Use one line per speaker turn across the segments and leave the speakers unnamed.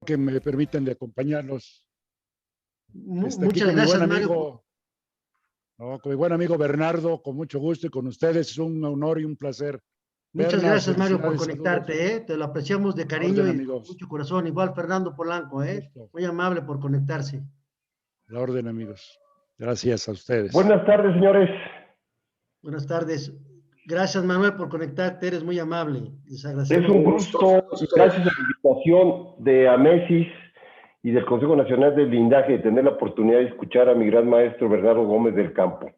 que me permiten de acompañarlos. Aquí
Muchas
con mi buen
gracias, Mario.
amigo, con mi buen amigo Bernardo, con mucho gusto, y con ustedes es un honor y un placer.
Muchas
Berna,
gracias, Mario, por
felicidades, saludos.
conectarte, te lo apreciamos de
A la
cariño
orden,
y con
amigos.
mucho corazón. Igual Fernando Polanco,
Gusto.
muy amable por conectarse.
A la orden, amigos. Gracias a ustedes.
Buenas tardes, señores.
Buenas tardes. Gracias, Manuel, por conectarte, eres muy amable.
Es un gusto, gracias a la invitación de Amesis y del Consejo Nacional del Blindaje, de tener la oportunidad de escuchar a mi gran maestro Bernardo Gómez del Campo.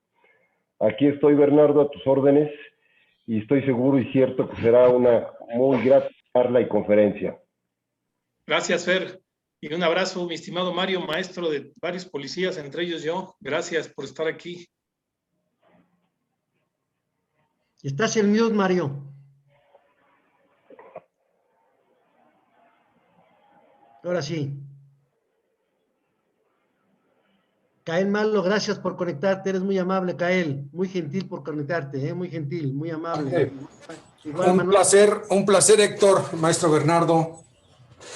Aquí estoy, Bernardo, a tus órdenes, y estoy seguro y cierto que será una muy grata charla y conferencia.
Gracias, Fer. Y un abrazo, mi estimado Mario, maestro de varios policías, entre ellos yo. Gracias por estar aquí.
Estás en mute, Mario. Ahora sí. Cael Malo, gracias por conectarte, eres muy amable, Cael. Muy gentil por conectarte, muy gentil, muy amable.
Igual, un placer, Héctor, maestro Bernardo.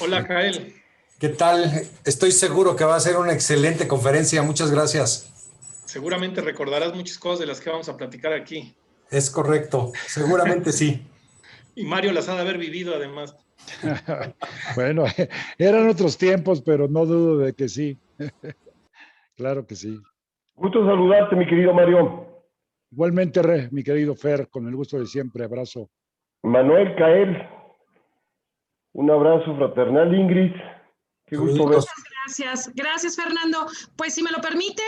Hola, Cael.
¿Qué tal? Estoy seguro que va a ser una excelente conferencia. Muchas gracias.
Seguramente recordarás muchas cosas de las que vamos a platicar aquí.
Es correcto, seguramente sí.
Y Mario las ha de haber vivido, además.
Bueno, eran otros tiempos, pero no dudo de que sí. Claro que sí.
Gusto saludarte, mi querido Mario.
Igualmente, mi querido Fer, con el gusto de siempre. Abrazo.
Manuel, Cael, un abrazo fraternal. Ingrid, qué gusto ver.
Muchas gracias, Fernando. Pues si me lo permiten,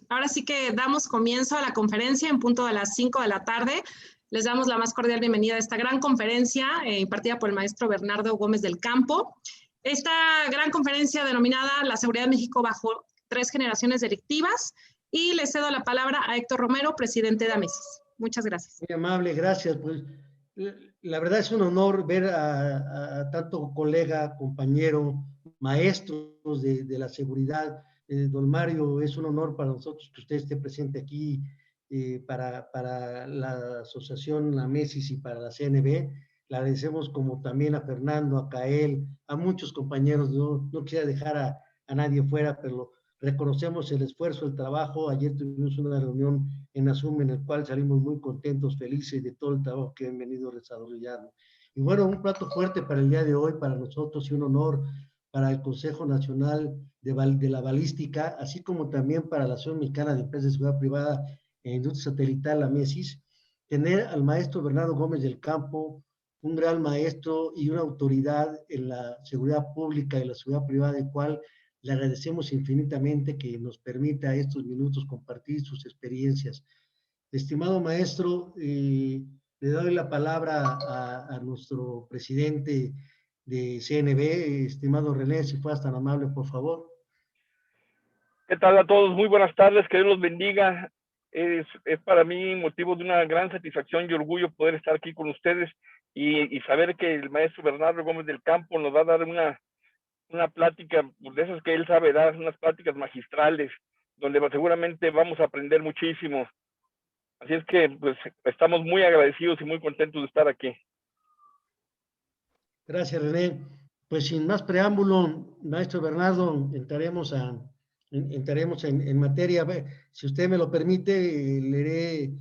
ahora sí que damos comienzo a la conferencia en punto de las 5 de la tarde. Les damos la más cordial bienvenida a esta gran conferencia impartida por el maestro Bernardo Gómez del Campo. Esta gran conferencia denominada La Seguridad de México bajo 3 generaciones delictivas, y le cedo la palabra a Héctor Romero, presidente de Amesis. Muchas gracias.
Muy amable, gracias. Pues la verdad es un honor ver a tanto colega, compañero, maestros de la seguridad. Don Mario, es un honor para nosotros que usted esté presente aquí para la asociación Amesis y para la CNB. Le agradecemos, como también a Fernando, a Cael, a muchos compañeros. No quisiera dejar a nadie fuera, pero reconocemos el esfuerzo, el trabajo. Ayer tuvimos una reunión en Azum en el cual salimos muy contentos, felices de todo el trabajo que han venido desarrollando. Y bueno, un plato fuerte para el día de hoy para nosotros y un honor para el Consejo Nacional de la Balística, así como también para la Asociación Mexicana de Empresas de Seguridad Privada e Industria Satelital, la MESIS, tener al maestro Bernardo Gómez del Campo, un gran maestro y una autoridad en la seguridad pública y la seguridad privada, del cual le agradecemos infinitamente que nos permita estos minutos compartir sus experiencias. Estimado maestro, le doy la palabra a nuestro presidente de CNB, estimado René, si fueras tan amable, por favor.
¿Qué tal a todos? Muy buenas tardes, que Dios los bendiga. Es para mí motivo de una gran satisfacción y orgullo poder estar aquí con ustedes y saber que el maestro Bernardo Gómez del Campo nos va a dar una plática de esas que él sabe dar, unas pláticas magistrales, donde seguramente vamos a aprender muchísimo. Así es que pues estamos muy agradecidos y muy contentos de estar aquí.
Gracias, René. Pues sin más preámbulo, maestro Bernardo, entraremos en materia. Si usted me lo permite, leeré,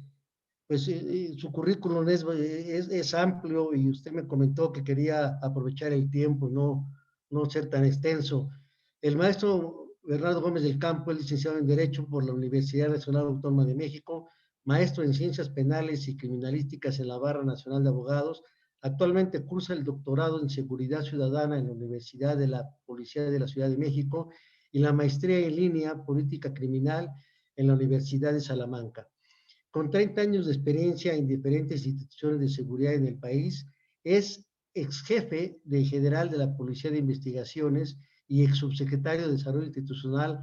pues su currículum es amplio, y usted me comentó que quería aprovechar el tiempo y no ser tan extenso. El maestro Bernardo Gómez del Campo es licenciado en Derecho por la Universidad Nacional Autónoma de México, maestro en Ciencias Penales y Criminalísticas en la Barra Nacional de Abogados. Actualmente cursa el doctorado en Seguridad Ciudadana en la Universidad de la Policía de la Ciudad de México y la maestría en línea Política Criminal en la Universidad de Salamanca. Con 30 años de experiencia en diferentes instituciones de seguridad en el país, es ex jefe general de la Policía de Investigaciones y ex subsecretario de Desarrollo Institucional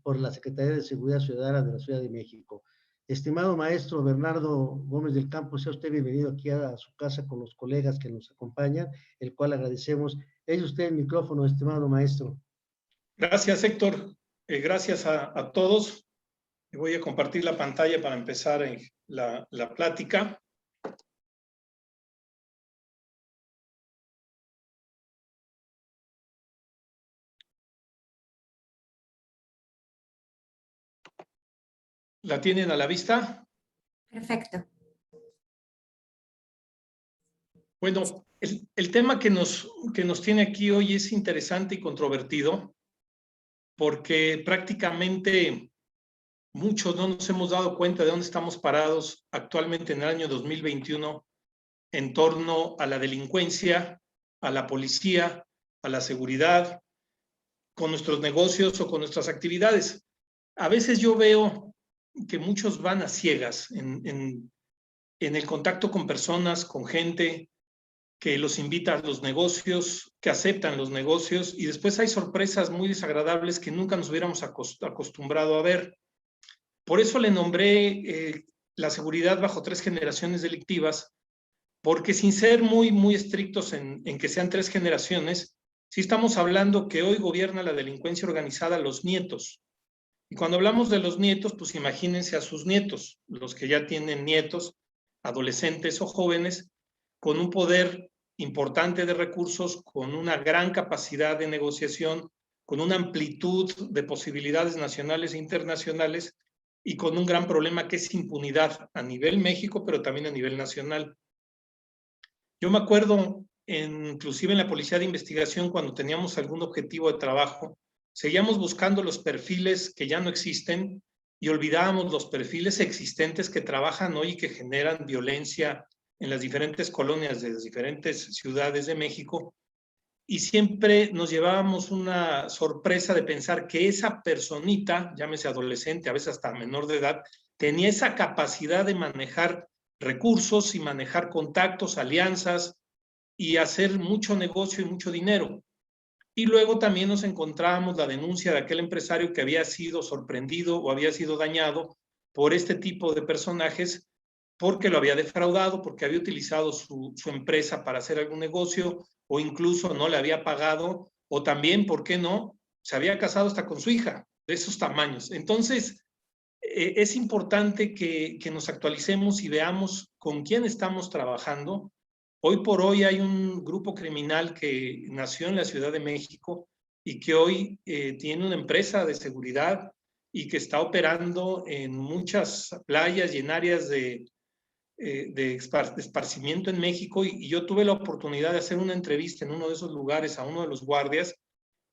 por la Secretaría de Seguridad Ciudadana de la Ciudad de México. Estimado maestro Bernardo Gómez del Campo, sea usted bienvenido aquí a su casa con los colegas que nos acompañan, el cual agradecemos. Es usted el micrófono, estimado maestro.
Gracias, Héctor. Gracias a todos. Voy a compartir la pantalla para empezar la plática. ¿La tienen a la vista?
Perfecto.
Bueno, el tema que nos tiene aquí hoy es interesante y controvertido porque prácticamente muchos no nos hemos dado cuenta de dónde estamos parados actualmente en el año 2021 en torno a la delincuencia, a la policía, a la seguridad, con nuestros negocios o con nuestras actividades. A veces yo veo que muchos van a ciegas en el contacto con personas, con gente que los invita a los negocios, que aceptan los negocios, y después hay sorpresas muy desagradables que nunca nos hubiéramos acostumbrado a ver. Por eso le nombré la seguridad bajo 3 generaciones delictivas, porque sin ser muy estrictos en que sean 3 generaciones, sí estamos hablando que hoy gobierna la delincuencia organizada los nietos. Y cuando hablamos de los nietos, pues imagínense a sus nietos, los que ya tienen nietos, adolescentes o jóvenes, con un poder importante de recursos, con una gran capacidad de negociación, con una amplitud de posibilidades nacionales e internacionales y con un gran problema que es impunidad a nivel México, pero también a nivel nacional. Yo me acuerdo, inclusive en la Policía de Investigación, cuando teníamos algún objetivo de trabajo, seguíamos buscando los perfiles que ya no existen y olvidábamos los perfiles existentes que trabajan hoy y que generan violencia en las diferentes colonias de las diferentes ciudades de México, y siempre nos llevábamos una sorpresa de pensar que esa personita, llámese adolescente, a veces hasta menor de edad, tenía esa capacidad de manejar recursos y manejar contactos, alianzas y hacer mucho negocio y mucho dinero. Y luego también nos encontrábamos la denuncia de aquel empresario que había sido sorprendido o había sido dañado por este tipo de personajes porque lo había defraudado, porque había utilizado su empresa para hacer algún negocio o incluso no le había pagado, o también, ¿por qué no?, se había casado hasta con su hija, de esos tamaños. Entonces, es importante que nos actualicemos y veamos con quién estamos trabajando. Hoy por hoy hay un grupo criminal que nació en la Ciudad de México y que hoy tiene una empresa de seguridad y que está operando en muchas playas y en áreas de esparcimiento en México, y yo tuve la oportunidad de hacer una entrevista en uno de esos lugares a uno de los guardias,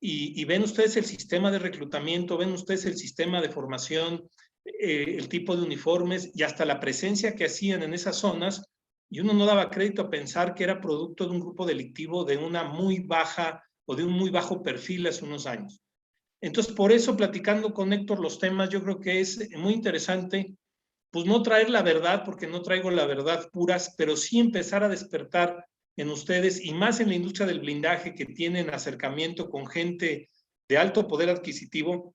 y ven ustedes el sistema de reclutamiento, ven ustedes el sistema de formación, el tipo de uniformes y hasta la presencia que hacían en esas zonas, y uno no daba crédito a pensar que era producto de un grupo delictivo de una muy baja o de un muy bajo perfil hace unos años. Entonces, por eso, platicando con Héctor los temas, yo creo que es muy interesante pues no traer la verdad, porque no traigo la verdad puras, pero sí empezar a despertar en ustedes, y más en la industria del blindaje, que tienen acercamiento con gente de alto poder adquisitivo,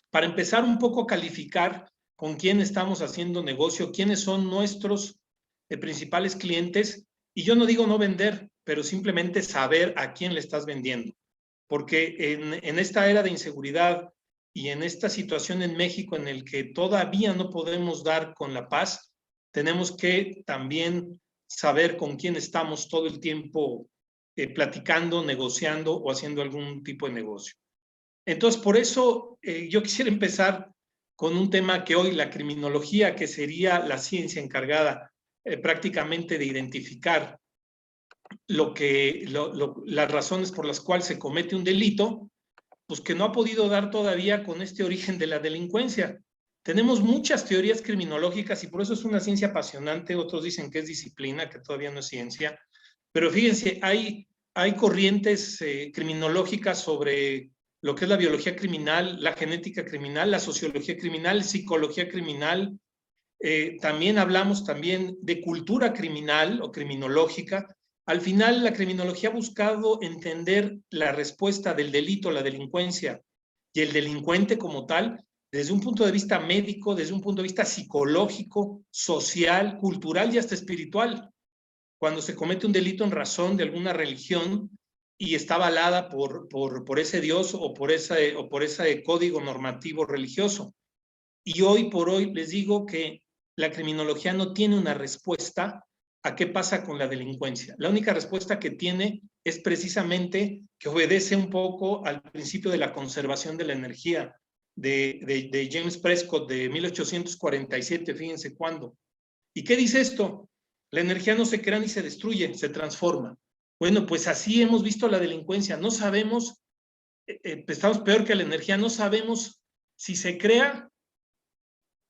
para empezar un poco a calificar con quién estamos haciendo negocio, quiénes son nuestros principales clientes, y yo no digo no vender, pero simplemente saber a quién le estás vendiendo, porque en esta era de inseguridad y en esta situación en México en el que todavía no podemos dar con la paz, tenemos que también saber con quién estamos todo el tiempo platicando, negociando o haciendo algún tipo de negocio. Entonces, por eso yo quisiera empezar con un tema que hoy la criminología, que sería la ciencia encargada prácticamente de identificar las razones por las cuales se comete un delito, pues que no ha podido dar todavía con este origen de la delincuencia. Tenemos muchas teorías criminológicas y por eso es una ciencia apasionante. Otros dicen que es disciplina, que todavía no es ciencia. Pero fíjense, hay corrientes criminológicas sobre lo que es la biología criminal, la genética criminal, la sociología criminal, psicología criminal. También hablamos también de cultura criminal o criminológica. Al final, la criminología ha buscado entender la respuesta del delito, la delincuencia y el delincuente como tal, desde un punto de vista médico, desde un punto de vista psicológico, social, cultural y hasta espiritual. Cuando se comete un delito en razón de alguna religión y está avalada por ese Dios o por ese código normativo religioso. Y hoy por hoy les digo que la criminología no tiene una respuesta a qué pasa con la delincuencia. La única respuesta que tiene es precisamente que obedece un poco al principio de la conservación de la energía. de James Prescott de 1847, fíjense cuándo. ¿Y qué dice esto? La energía no se crea ni se destruye, se transforma. Bueno, pues así hemos visto la delincuencia. No sabemos, estamos peor que la energía, no sabemos si se crea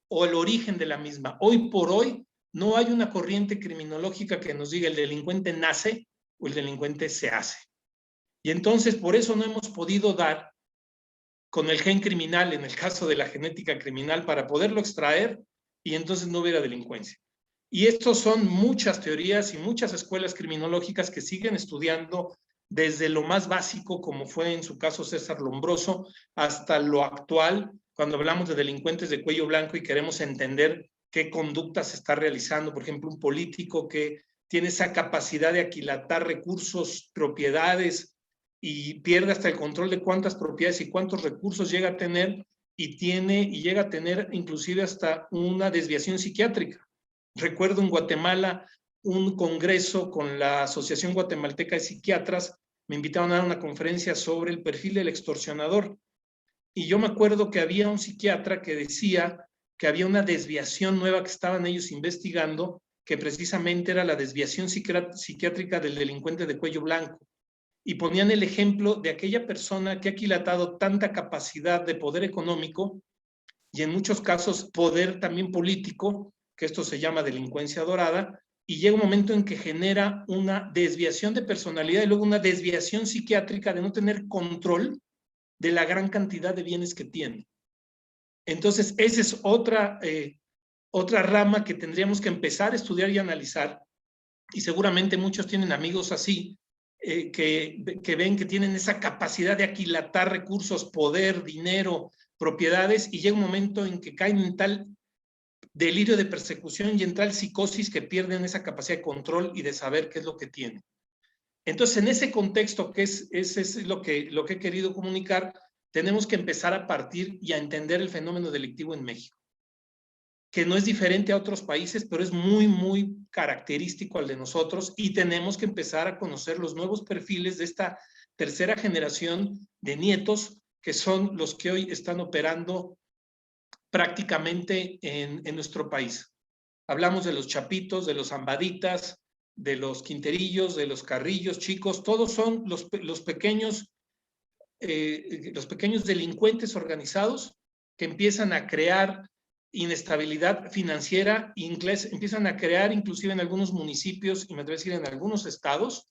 o el origen de la misma. Hoy por hoy no hay una corriente criminológica que nos diga el delincuente nace o el delincuente se hace. Y entonces por eso no hemos podido dar con el gen criminal, en el caso de la genética criminal, para poderlo extraer y entonces no hubiera delincuencia. Y estos son muchas teorías y muchas escuelas criminológicas que siguen estudiando desde lo más básico, como fue en su caso César Lombroso, hasta lo actual, cuando hablamos de delincuentes de cuello blanco y queremos entender qué conducta se está realizando. Por ejemplo, un político que tiene esa capacidad de aquilatar recursos, propiedades, y pierde hasta el control de cuántas propiedades y cuántos recursos llega a tener, y llega a tener inclusive hasta una desviación psiquiátrica. Recuerdo en Guatemala un congreso con la Asociación Guatemalteca de Psiquiatras, me invitaron a dar una conferencia sobre el perfil del extorsionador. Y yo me acuerdo que había un psiquiatra que decía que había una desviación nueva que estaban ellos investigando, que precisamente era la desviación psiquiátrica del delincuente de cuello blanco. Y ponían el ejemplo de aquella persona que ha aquilatado tanta capacidad de poder económico y en muchos casos poder también político, que esto se llama delincuencia dorada, y llega un momento en que genera una desviación de personalidad y luego una desviación psiquiátrica de no tener control de la gran cantidad de bienes que tiene. Entonces, esa es otra rama que tendríamos que empezar a estudiar y analizar, y seguramente muchos tienen amigos así, que ven que tienen esa capacidad de aquilatar recursos, poder, dinero, propiedades, y llega un momento en que caen en tal delirio de persecución y en tal psicosis que pierden esa capacidad de control y de saber qué es lo que tienen. Entonces, en ese contexto, que es lo que he querido comunicar, tenemos que empezar a partir y a entender el fenómeno delictivo en México, que no es diferente a otros países, pero es muy, muy característico al de nosotros, y tenemos que empezar a conocer los nuevos perfiles de esta tercera generación de nietos, que son los que hoy están operando prácticamente en nuestro país. Hablamos de los chapitos, de los zambaditas, de los quinterillos, de los carrillos chicos, todos son los pequeños delincuentes organizados que empiezan a crear inestabilidad financiera, empiezan a crear inclusive en algunos municipios, y me atrevo a decir en algunos estados,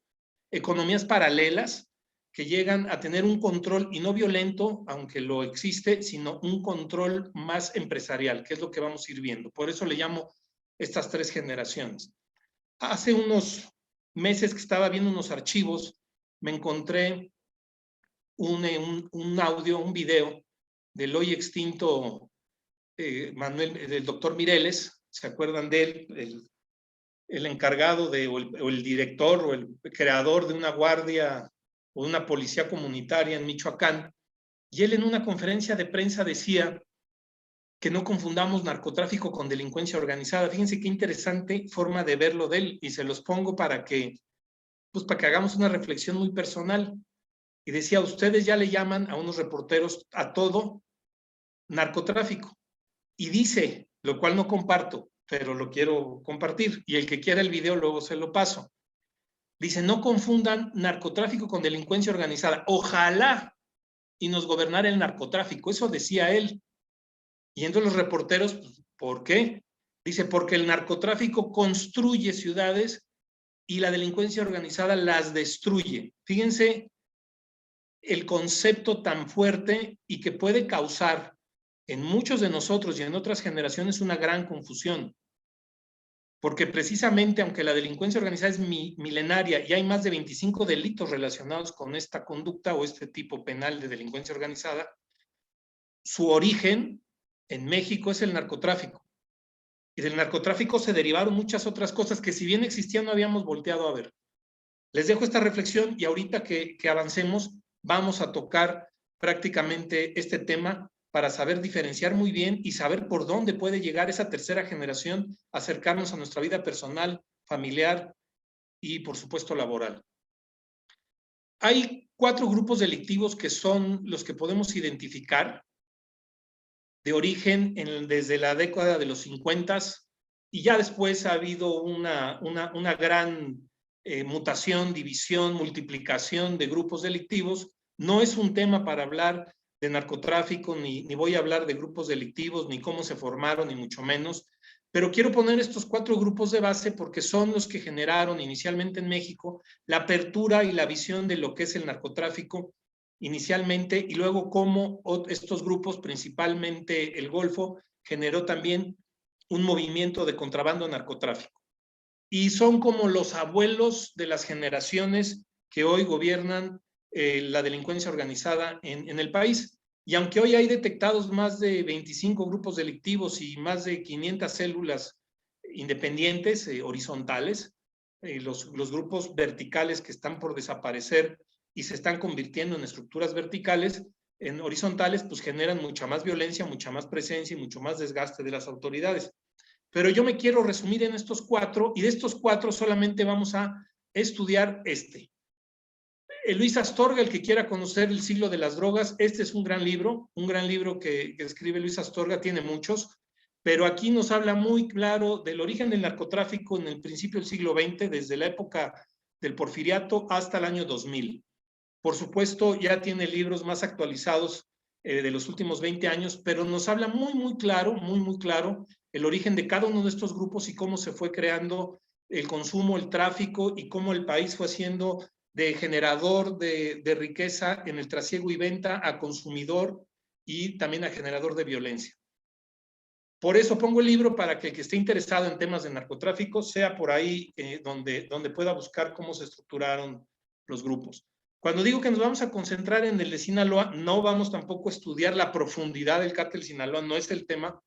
economías paralelas que llegan a tener un control, y no violento, aunque lo existe, sino un control más empresarial, que es lo que vamos a ir viendo. Por eso le llamo estas tres generaciones. Hace unos meses que estaba viendo unos archivos, me encontré un audio, un video del hoy extinto del doctor Mireles. ¿Se acuerdan de él? El encargado o el director o el creador de una guardia o una policía comunitaria en Michoacán. Y él en una conferencia de prensa decía que no confundamos narcotráfico con delincuencia organizada. Fíjense qué interesante forma de verlo de él, y se los pongo para que hagamos una reflexión muy personal. Y decía, ustedes ya le llaman a unos reporteros a todo narcotráfico. Y dice, lo cual no comparto, pero lo quiero compartir, y el que quiera el video luego se lo paso. Dice, no confundan narcotráfico con delincuencia organizada. Ojalá y nos gobernara el narcotráfico. Eso decía él. Y entonces los reporteros, ¿por qué? Dice, porque el narcotráfico construye ciudades y la delincuencia organizada las destruye. Fíjense el concepto tan fuerte, y que puede causar en muchos de nosotros y en otras generaciones una gran confusión. Porque precisamente, aunque la delincuencia organizada es milenaria y hay más de 25 delitos relacionados con esta conducta o este tipo penal de delincuencia organizada, su origen en México es el narcotráfico. Y del narcotráfico se derivaron muchas otras cosas que, si bien existían, no habíamos volteado a ver. Les dejo esta reflexión, y ahorita que avancemos vamos a tocar prácticamente este tema para saber diferenciar muy bien y saber por dónde puede llegar esa tercera generación a acercarnos a nuestra vida personal, familiar y, por supuesto, laboral. Hay 4 grupos delictivos que son los que podemos identificar de origen desde la década de los 50 y ya después ha habido una gran mutación, división, multiplicación de grupos delictivos. No es un tema para hablar de narcotráfico, ni voy a hablar de grupos delictivos, ni cómo se formaron, ni mucho menos, pero quiero poner estos 4 grupos de base porque son los que generaron inicialmente en México la apertura y la visión de lo que es el narcotráfico inicialmente, y luego cómo estos grupos, principalmente el Golfo, generó también un movimiento de contrabando narcotráfico. Y son como los abuelos de las generaciones que hoy gobiernan la delincuencia organizada en el país. Y aunque hoy hay detectados más de 25 grupos delictivos y más de 500 células independientes, horizontales, los grupos verticales que están por desaparecer y se están convirtiendo en estructuras verticales, en horizontales, pues generan mucha más violencia, mucha más presencia y mucho más desgaste de las autoridades. Pero yo me quiero resumir en estos 4, y de estos 4 solamente vamos a estudiar Luis Astorga, el que quiera conocer el siglo de las drogas, este es un gran libro que escribe Luis Astorga, tiene muchos, pero aquí nos habla muy claro del origen del narcotráfico en el principio del siglo XX, desde la época del Porfiriato hasta el año 2000. Por supuesto, ya tiene libros más actualizados de los últimos 20 años, pero nos habla muy claro el origen de cada uno de estos grupos y cómo se fue creando el consumo, el tráfico, y cómo el país fue haciendo de generador de riqueza en el trasiego y venta a consumidor y también a generador de violencia. Por eso pongo el libro, para que el que esté interesado en temas de narcotráfico sea por ahí donde pueda buscar cómo se estructuraron los grupos. Cuando digo que nos vamos a concentrar en el de Sinaloa, no vamos tampoco a estudiar la profundidad del cártel Sinaloa, no es el tema,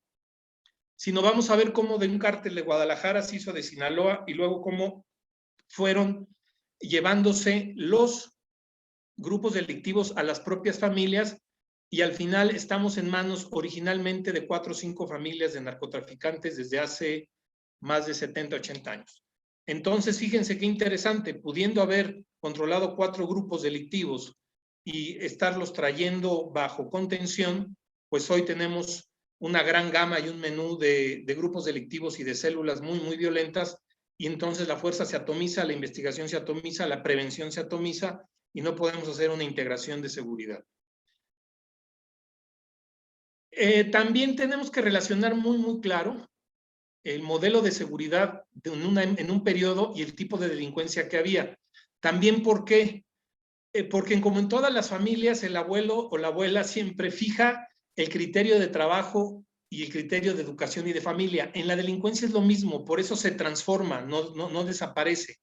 sino vamos a ver cómo de un cártel de Guadalajara se hizo de Sinaloa y luego cómo fueron llevándose los grupos delictivos a las propias familias, y al final estamos en manos originalmente de 4 o 5 familias de narcotraficantes desde hace más de 70, 80 años. Entonces, fíjense qué interesante, pudiendo haber controlado 4 grupos delictivos y estarlos trayendo bajo contención, pues hoy tenemos una gran gama y un menú de grupos delictivos y de células muy violentas, y entonces la fuerza se atomiza, la investigación se atomiza, la prevención se atomiza, y no podemos hacer una integración de seguridad. También tenemos que relacionar muy claro el modelo de seguridad en un periodo y el tipo de delincuencia que había. También, ¿por qué? Porque como en todas las familias, el abuelo o la abuela siempre fija el criterio de trabajo y el criterio de educación y de familia. En la delincuencia es lo mismo, por eso se transforma, no desaparece.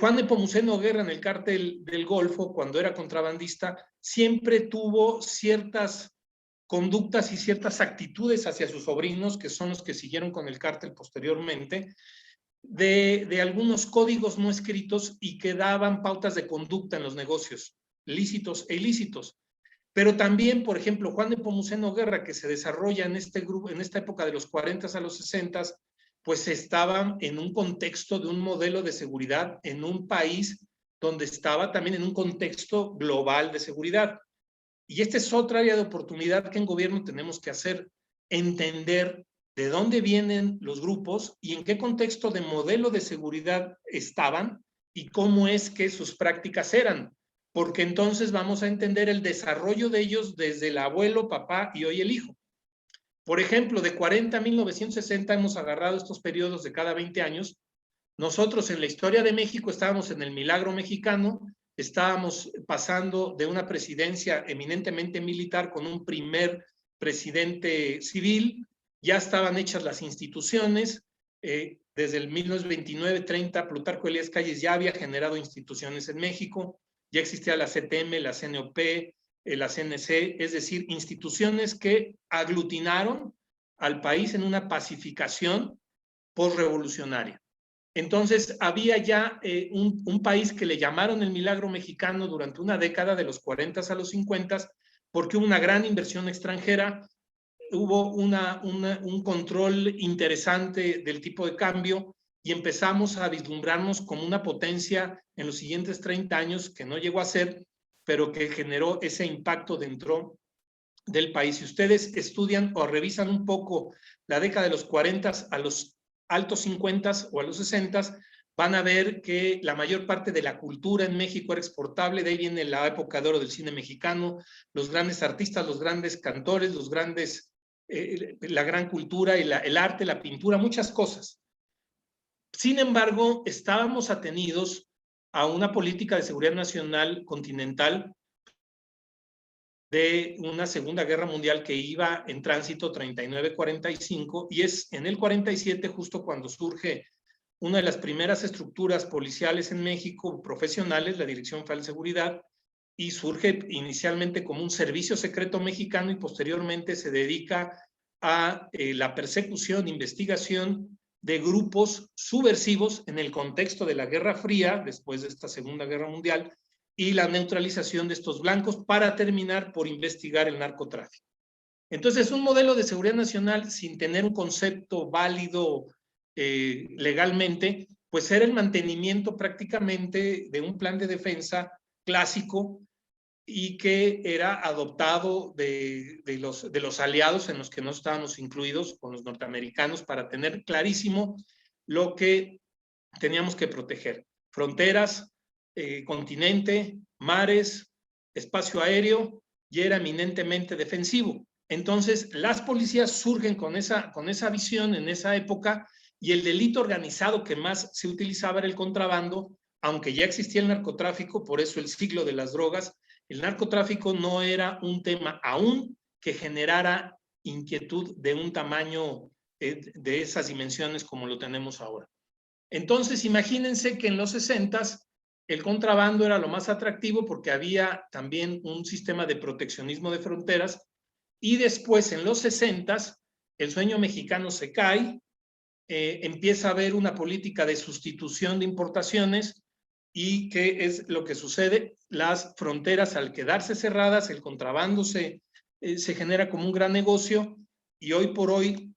Juan Nepomuceno Guerra, en el cártel del Golfo, cuando era contrabandista, siempre tuvo ciertas conductas y ciertas actitudes hacia sus sobrinos, que son los que siguieron con el cártel posteriormente, de algunos códigos no escritos y que daban pautas de conducta en los negocios, lícitos e ilícitos. Pero también, por ejemplo, Juan Nepomuceno Guerra, que se desarrolla en este grupo, en esta época de los 40 a los 60, pues estaban en un contexto de un modelo de seguridad en un país donde estaba también en un contexto global de seguridad. Y esta es otra área de oportunidad que en gobierno tenemos que hacer, entender de dónde vienen los grupos y en qué contexto de modelo de seguridad estaban y cómo es que sus prácticas eran, porque entonces vamos a entender el desarrollo de ellos desde el abuelo, papá y hoy el hijo. Por ejemplo, de 40 a 1960 hemos agarrado estos periodos de cada 20 años. Nosotros en la historia de México estábamos en el milagro mexicano, estábamos pasando de una presidencia eminentemente militar con un primer presidente civil, ya estaban hechas las instituciones, desde el 1929-30 Plutarco Elías Calles ya había generado instituciones en México, ya existía la CTM, la CNOP, la CNC, es decir, instituciones que aglutinaron al país en una pacificación postrevolucionaria. Entonces, había ya un país que le llamaron el milagro mexicano durante una década, de los 40 a los 50, porque hubo una gran inversión extranjera, hubo un control interesante del tipo de cambio y empezamos a vislumbrarnos como una potencia en los siguientes 30 años, que no llegó a ser, pero que generó ese impacto dentro del país. Si ustedes estudian o revisan un poco la década de los 40 a los altos 50 o a los 60, van a ver que la mayor parte de la cultura en México era exportable. De ahí viene la época de oro del cine mexicano, los grandes artistas, los grandes cantores, los grandes, la gran cultura y el arte, la pintura, muchas cosas. Sin embargo, estábamos atenidos a una política de seguridad nacional continental de una Segunda Guerra Mundial que iba en tránsito 39-45, y es en el 47 justo cuando surge una de las primeras estructuras policiales en México, profesionales, la Dirección Federal de Seguridad, y surge inicialmente como un servicio secreto mexicano y posteriormente se dedica a la persecución, investigación de grupos subversivos en el contexto de la Guerra Fría, después de esta Segunda Guerra Mundial, y la neutralización de estos blancos para terminar por investigar el narcotráfico. Entonces, un modelo de seguridad nacional sin tener un concepto válido legalmente, pues era el mantenimiento prácticamente de un plan de defensa clásico y que era adoptado de los aliados en los que no estábamos incluidos, con los norteamericanos, para tener clarísimo lo que teníamos que proteger. Fronteras, continente, mares, espacio aéreo, y era eminentemente defensivo. Entonces, las policías surgen con esa visión en esa época, y el delito organizado que más se utilizaba era el contrabando, aunque ya existía el narcotráfico, por eso el siglo de las drogas. El narcotráfico no era un tema aún que generara inquietud de un tamaño de esas dimensiones como lo tenemos ahora. Entonces, imagínense que en los 60s el contrabando era lo más atractivo porque había también un sistema de proteccionismo de fronteras, y después en los 60s el sueño mexicano se cae, empieza a haber una política de sustitución de importaciones. ¿Y qué es lo que sucede? Las fronteras, al quedarse cerradas, el contrabando se genera como un gran negocio, y hoy por hoy,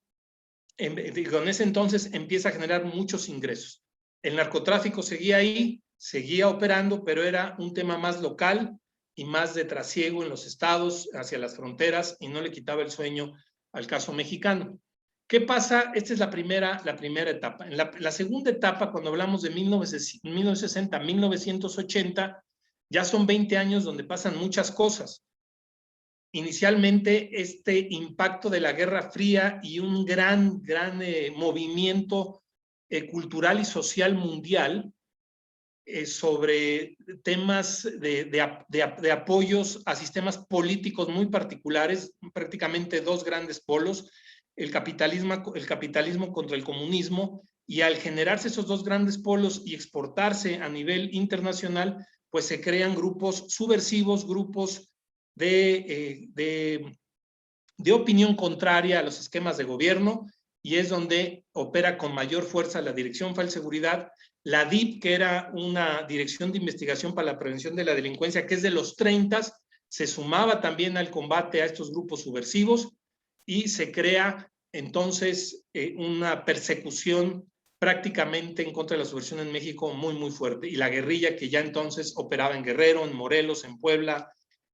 en ese entonces, empieza a generar muchos ingresos. El narcotráfico seguía ahí, seguía operando, pero era un tema más local y más de trasiego en los estados, hacia las fronteras, y no le quitaba el sueño al caso mexicano. ¿Qué pasa? Esta es la primera etapa. En la segunda etapa, cuando hablamos de 1960 a 1980, ya son 20 años donde pasan muchas cosas. Inicialmente, este impacto de la Guerra Fría y un gran movimiento cultural y social mundial sobre temas de apoyos a sistemas políticos muy particulares, prácticamente dos grandes polos, el capitalismo contra el comunismo, y al generarse esos dos grandes polos y exportarse a nivel internacional, pues se crean grupos subversivos, grupos de opinión contraria a los esquemas de gobierno, y es donde opera con mayor fuerza la Dirección Federal de Seguridad, la DIP, que era una dirección de investigación para la prevención de la delincuencia, que es de los 30s, se sumaba también al combate a estos grupos subversivos, y se crea entonces una persecución prácticamente en contra de la subversión en México muy, muy fuerte. Y la guerrilla, que ya entonces operaba en Guerrero, en Morelos, en Puebla,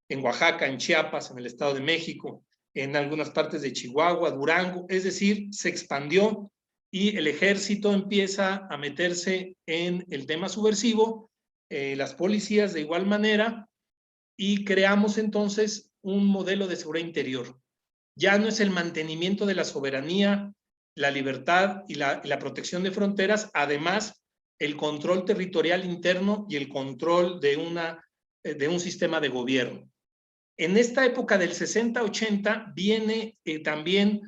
en Oaxaca, en Chiapas, en el Estado de México, en algunas partes de Chihuahua, Durango, es decir, se expandió, y el ejército empieza a meterse en el tema subversivo, las policías de igual manera, y creamos entonces un modelo de seguridad interior. Ya no es el mantenimiento de la soberanía, la libertad y la protección de fronteras, además el control territorial interno y el control de un sistema de gobierno. En esta época del 60-80 viene también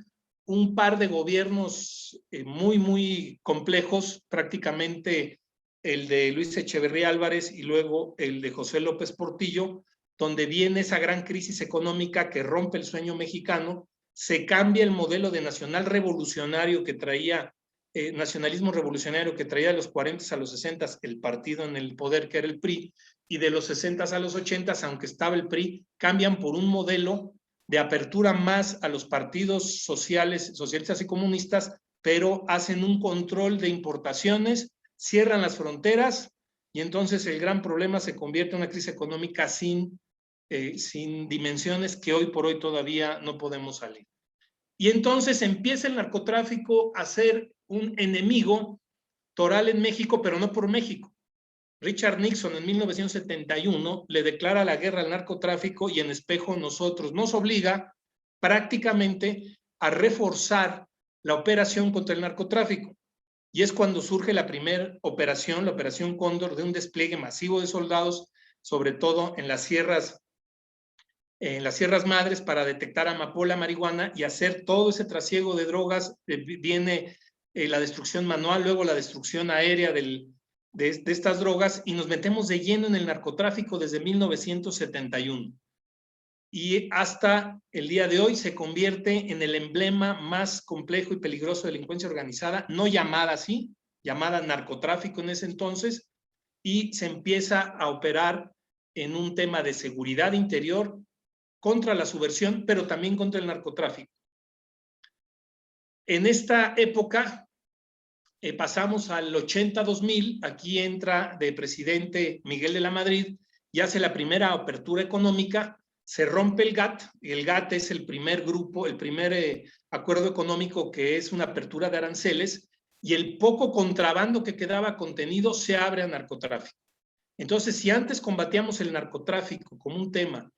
un par de gobiernos muy, muy complejos, prácticamente el de Luis Echeverría Álvarez y luego el de José López Portillo, donde viene esa gran crisis económica que rompe el sueño mexicano. Se cambia el modelo de nacional revolucionario que traía, nacionalismo revolucionario que traía de los 40 a los 60 el partido en el poder, que era el PRI, y de los 60 a los 80, aunque estaba el PRI, cambian por un modelo de apertura más a los partidos socialistas y comunistas, pero hacen un control de importaciones, cierran las fronteras, y entonces el gran problema se convierte en una crisis económica sin sin dimensiones que hoy por hoy todavía no podemos salir. Y entonces empieza el narcotráfico a ser un enemigo toral en México, pero no por México. Richard Nixon en 1971 le declara la guerra al narcotráfico y en espejo nosotros nos obliga prácticamente a reforzar la operación contra el narcotráfico. Y es cuando surge la primera operación, la Operación Cóndor, de un despliegue masivo de soldados, sobre todo en las sierras madres, para detectar amapola, marihuana y hacer todo ese trasiego de drogas. Viene la destrucción manual, luego la destrucción aérea de estas drogas, y nos metemos de lleno en el narcotráfico desde 1971. Y hasta el día de hoy se convierte en el emblema más complejo y peligroso de delincuencia organizada, no llamada así, llamada narcotráfico en ese entonces, y se empieza a operar en un tema de seguridad interior contra la subversión, pero también contra el narcotráfico. En esta época pasamos al 80-2000, aquí entra de presidente Miguel de la Madrid y hace la primera apertura económica. Se rompe el GATT, y el GATT es el primer grupo, el primer acuerdo económico que es una apertura de aranceles, y el poco contrabando que quedaba contenido se abre a narcotráfico. Entonces, si antes combatíamos el narcotráfico como un tema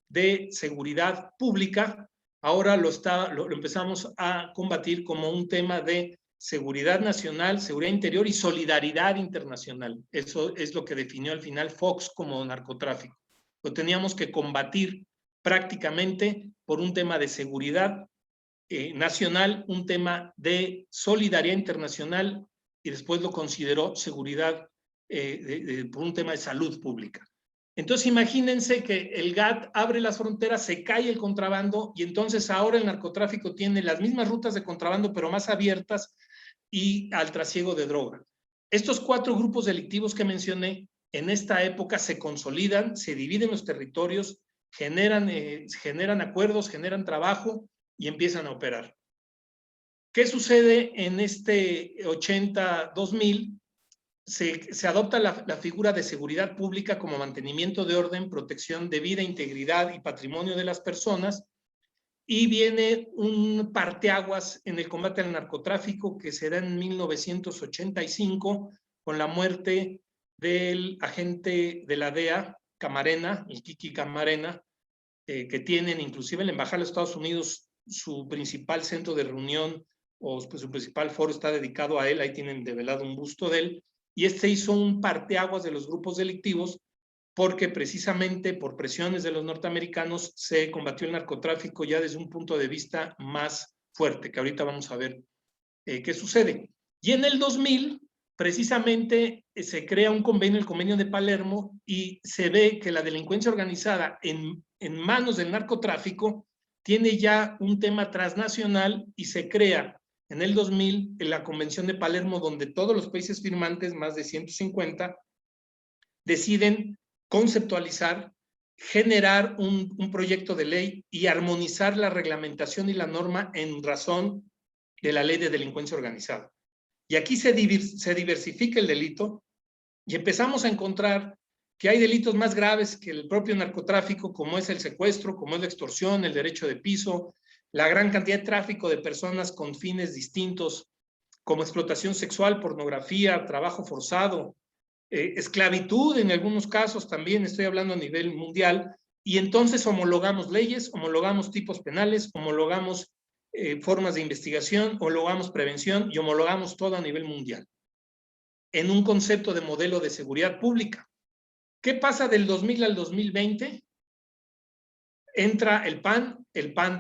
de seguridad pública, ahora lo empezamos a combatir como un tema de seguridad nacional, seguridad interior y solidaridad internacional. Eso es lo que definió al final Fox como narcotráfico. Lo teníamos que combatir prácticamente por un tema de seguridad nacional, un tema de solidaridad internacional, y después lo consideró seguridad por un tema de salud pública. Entonces imagínense que el GATT abre las fronteras, se cae el contrabando, y entonces ahora el narcotráfico tiene las mismas rutas de contrabando, pero más abiertas, y al trasiego de droga. Estos 4 grupos delictivos que mencioné en esta época se consolidan, se dividen los territorios, generan acuerdos, generan trabajo y empiezan a operar. ¿Qué sucede en este 80-2000? Se adopta la figura de seguridad pública como mantenimiento de orden, protección de vida, integridad y patrimonio de las personas, y viene un parteaguas en el combate al narcotráfico que se da en 1985 con la muerte del agente de la DEA, Camarena, el Kiki Camarena, que tienen inclusive en la Embajada de los Estados Unidos su principal centro de reunión, o pues, su principal foro está dedicado a él, ahí tienen develado un busto de él, y este hizo un parteaguas de los grupos delictivos, porque precisamente por presiones de los norteamericanos se combatió el narcotráfico ya desde un punto de vista más fuerte, que ahorita vamos a ver qué sucede. Y en el 2000, precisamente, se crea un convenio, el Convenio de Palermo, y se ve que la delincuencia organizada en manos del narcotráfico tiene ya un tema transnacional, y se crea en el 2000 la Convención de Palermo, donde todos los países firmantes, más de 150, deciden conceptualizar, generar un proyecto de ley y armonizar la reglamentación y la norma en razón de la ley de delincuencia organizada. Y aquí se diversifica el delito, y empezamos a encontrar que hay delitos más graves que el propio narcotráfico, como es el secuestro, como es la extorsión, el derecho de piso, la gran cantidad de tráfico de personas con fines distintos, como explotación sexual, pornografía, trabajo forzado, esclavitud en algunos casos también, estoy hablando a nivel mundial, y entonces homologamos leyes, homologamos tipos penales, homologamos formas de investigación, homologamos prevención y homologamos todo a nivel mundial, en un concepto de modelo de seguridad pública. ¿Qué pasa del 2000 al 2020? Entra el PAN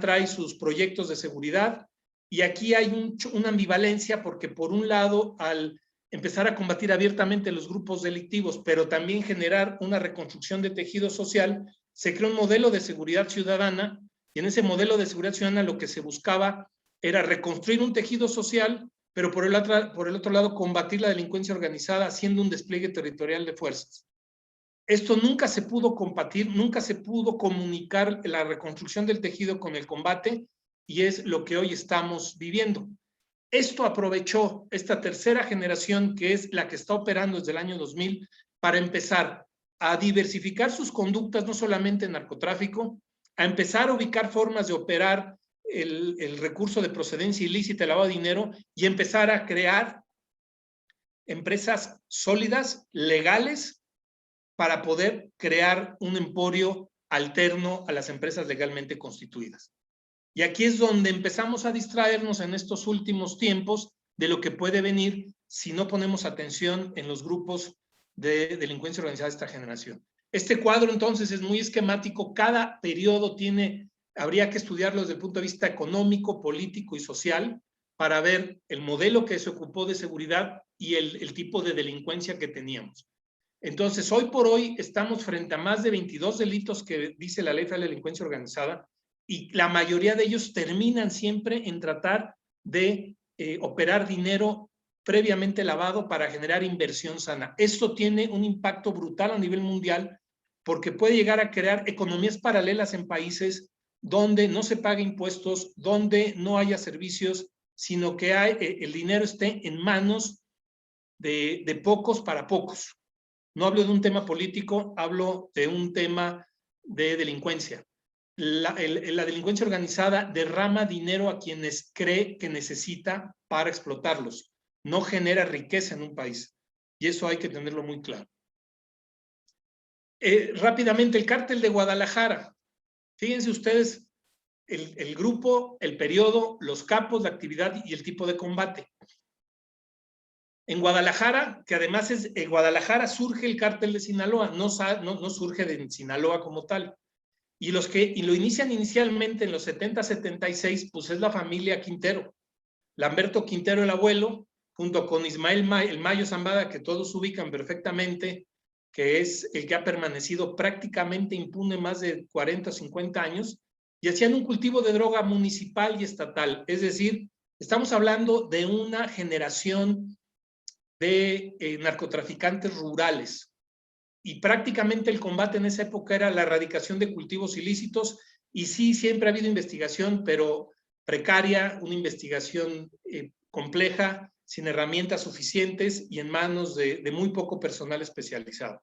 trae sus proyectos de seguridad, y aquí hay una ambivalencia, porque por un lado, al empezar a combatir abiertamente los grupos delictivos, pero también generar una reconstrucción de tejido social, se creó un modelo de seguridad ciudadana, y en ese modelo de seguridad ciudadana lo que se buscaba era reconstruir un tejido social, pero por el otro lado combatir la delincuencia organizada haciendo un despliegue territorial de fuerzas. Esto nunca se pudo combatir, nunca se pudo comunicar la reconstrucción del tejido con el combate, y es lo que hoy estamos viviendo. Esto aprovechó esta tercera generación, que es la que está operando desde el año 2000, para empezar a diversificar sus conductas, no solamente en narcotráfico, a empezar a ubicar formas de operar el recurso de procedencia ilícita, el lavado de dinero, y empezar a crear empresas sólidas, legales, para poder crear un emporio alterno a las empresas legalmente constituidas. Y aquí es donde empezamos a distraernos en estos últimos tiempos de lo que puede venir si no ponemos atención en los grupos de delincuencia organizada de esta generación. Este cuadro entonces es muy esquemático, cada periodo habría que estudiarlo desde el punto de vista económico, político y social para ver el modelo que se ocupó de seguridad y el tipo de delincuencia que teníamos. Entonces, hoy por hoy estamos frente a más de 22 delitos que dice la Ley Federal de Delincuencia Organizada, y la mayoría de ellos terminan siempre en tratar de operar dinero previamente lavado para generar inversión sana. Esto tiene un impacto brutal a nivel mundial porque puede llegar a crear economías paralelas en países donde no se pague impuestos, donde no haya servicios, sino que el dinero esté en manos de pocos para pocos. No hablo de un tema político, hablo de un tema de delincuencia. La delincuencia organizada derrama dinero a quienes cree que necesita para explotarlos. No genera riqueza en un país. Y eso hay que tenerlo muy claro. Rápidamente, el cártel de Guadalajara. Fíjense ustedes el grupo, el periodo, los capos, la actividad y el tipo de combate. En Guadalajara, que además en Guadalajara surge el cártel de Sinaloa, no surge de Sinaloa como tal. Y lo inician inicialmente en los 70, 76, pues es la familia Quintero. Lamberto Quintero, el abuelo, junto con Ismael el Mayo Zambada, que todos ubican perfectamente, que es el que ha permanecido prácticamente impune más de 40 o 50 años, y hacían un cultivo de droga municipal y estatal. Es decir, estamos hablando de una generación de narcotraficantes rurales. Y prácticamente el combate en esa época era la erradicación de cultivos ilícitos, y sí, siempre ha habido investigación, pero precaria, una investigación compleja, sin herramientas suficientes y en manos de muy poco personal especializado.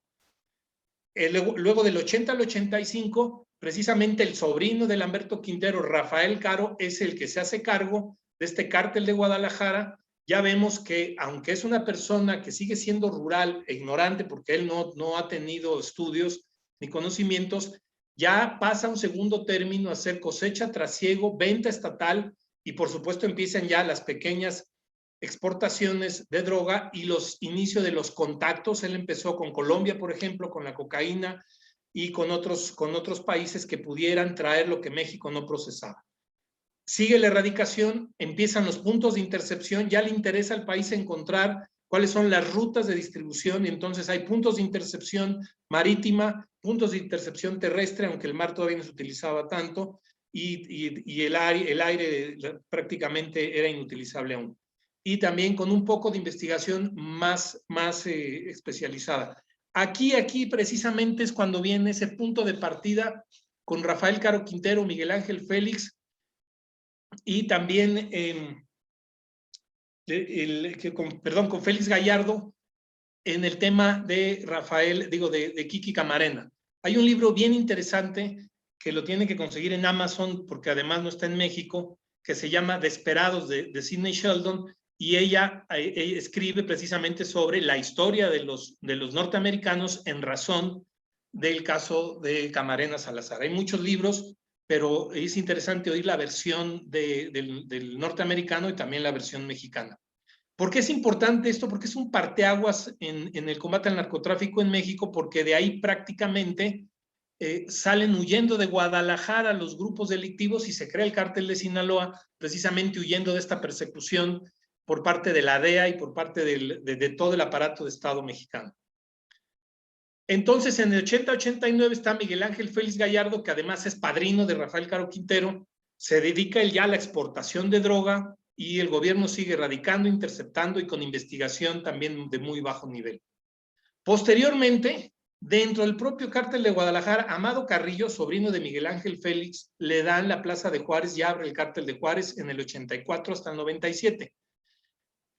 Luego del 80 al 85, precisamente el sobrino de Lamberto Quintero, Rafael Caro, es el que se hace cargo de este cártel de Guadalajara. Ya vemos que, aunque es una persona que sigue siendo rural e ignorante, porque él no ha tenido estudios ni conocimientos, ya pasa un segundo término a hacer cosecha, trasiego, venta estatal, y por supuesto empiezan ya las pequeñas exportaciones de droga y los inicios de los contactos. Él empezó con Colombia, por ejemplo, con la cocaína, y con otros países que pudieran traer lo que México no procesaba. Sigue la erradicación, empiezan los puntos de intercepción, ya le interesa al país encontrar cuáles son las rutas de distribución, y entonces hay puntos de intercepción marítima, puntos de intercepción terrestre, aunque el mar todavía no se utilizaba tanto, y el aire prácticamente era inutilizable aún. Y también con un poco de investigación más especializada. Aquí precisamente es cuando viene ese punto de partida con Rafael Caro Quintero, Miguel Ángel Félix, y también con Félix Gallardo en el tema de Kiki Camarena. Hay un libro bien interesante que lo tienen que conseguir en Amazon, porque además no está en México, que se llama Desperados, de Sidney Sheldon, y ella escribe precisamente sobre la historia de los norteamericanos en razón del caso de Camarena Salazar. Hay muchos libros, pero es interesante oír la versión del norteamericano y también la versión mexicana. ¿Por qué es importante esto? Porque es un parteaguas en el combate al narcotráfico en México, porque de ahí prácticamente salen huyendo de Guadalajara los grupos delictivos y se crea el cártel de Sinaloa, precisamente huyendo de esta persecución por parte de la DEA y por parte de todo el aparato de Estado mexicano. Entonces, en el 80-89 está Miguel Ángel Félix Gallardo, que además es padrino de Rafael Caro Quintero, se dedica él ya a la exportación de droga, y el gobierno sigue erradicando, interceptando y con investigación también de muy bajo nivel. Posteriormente, dentro del propio cártel de Guadalajara, Amado Carrillo, sobrino de Miguel Ángel Félix, le dan la Plaza de Juárez y abre el cártel de Juárez en el 84 hasta el 97.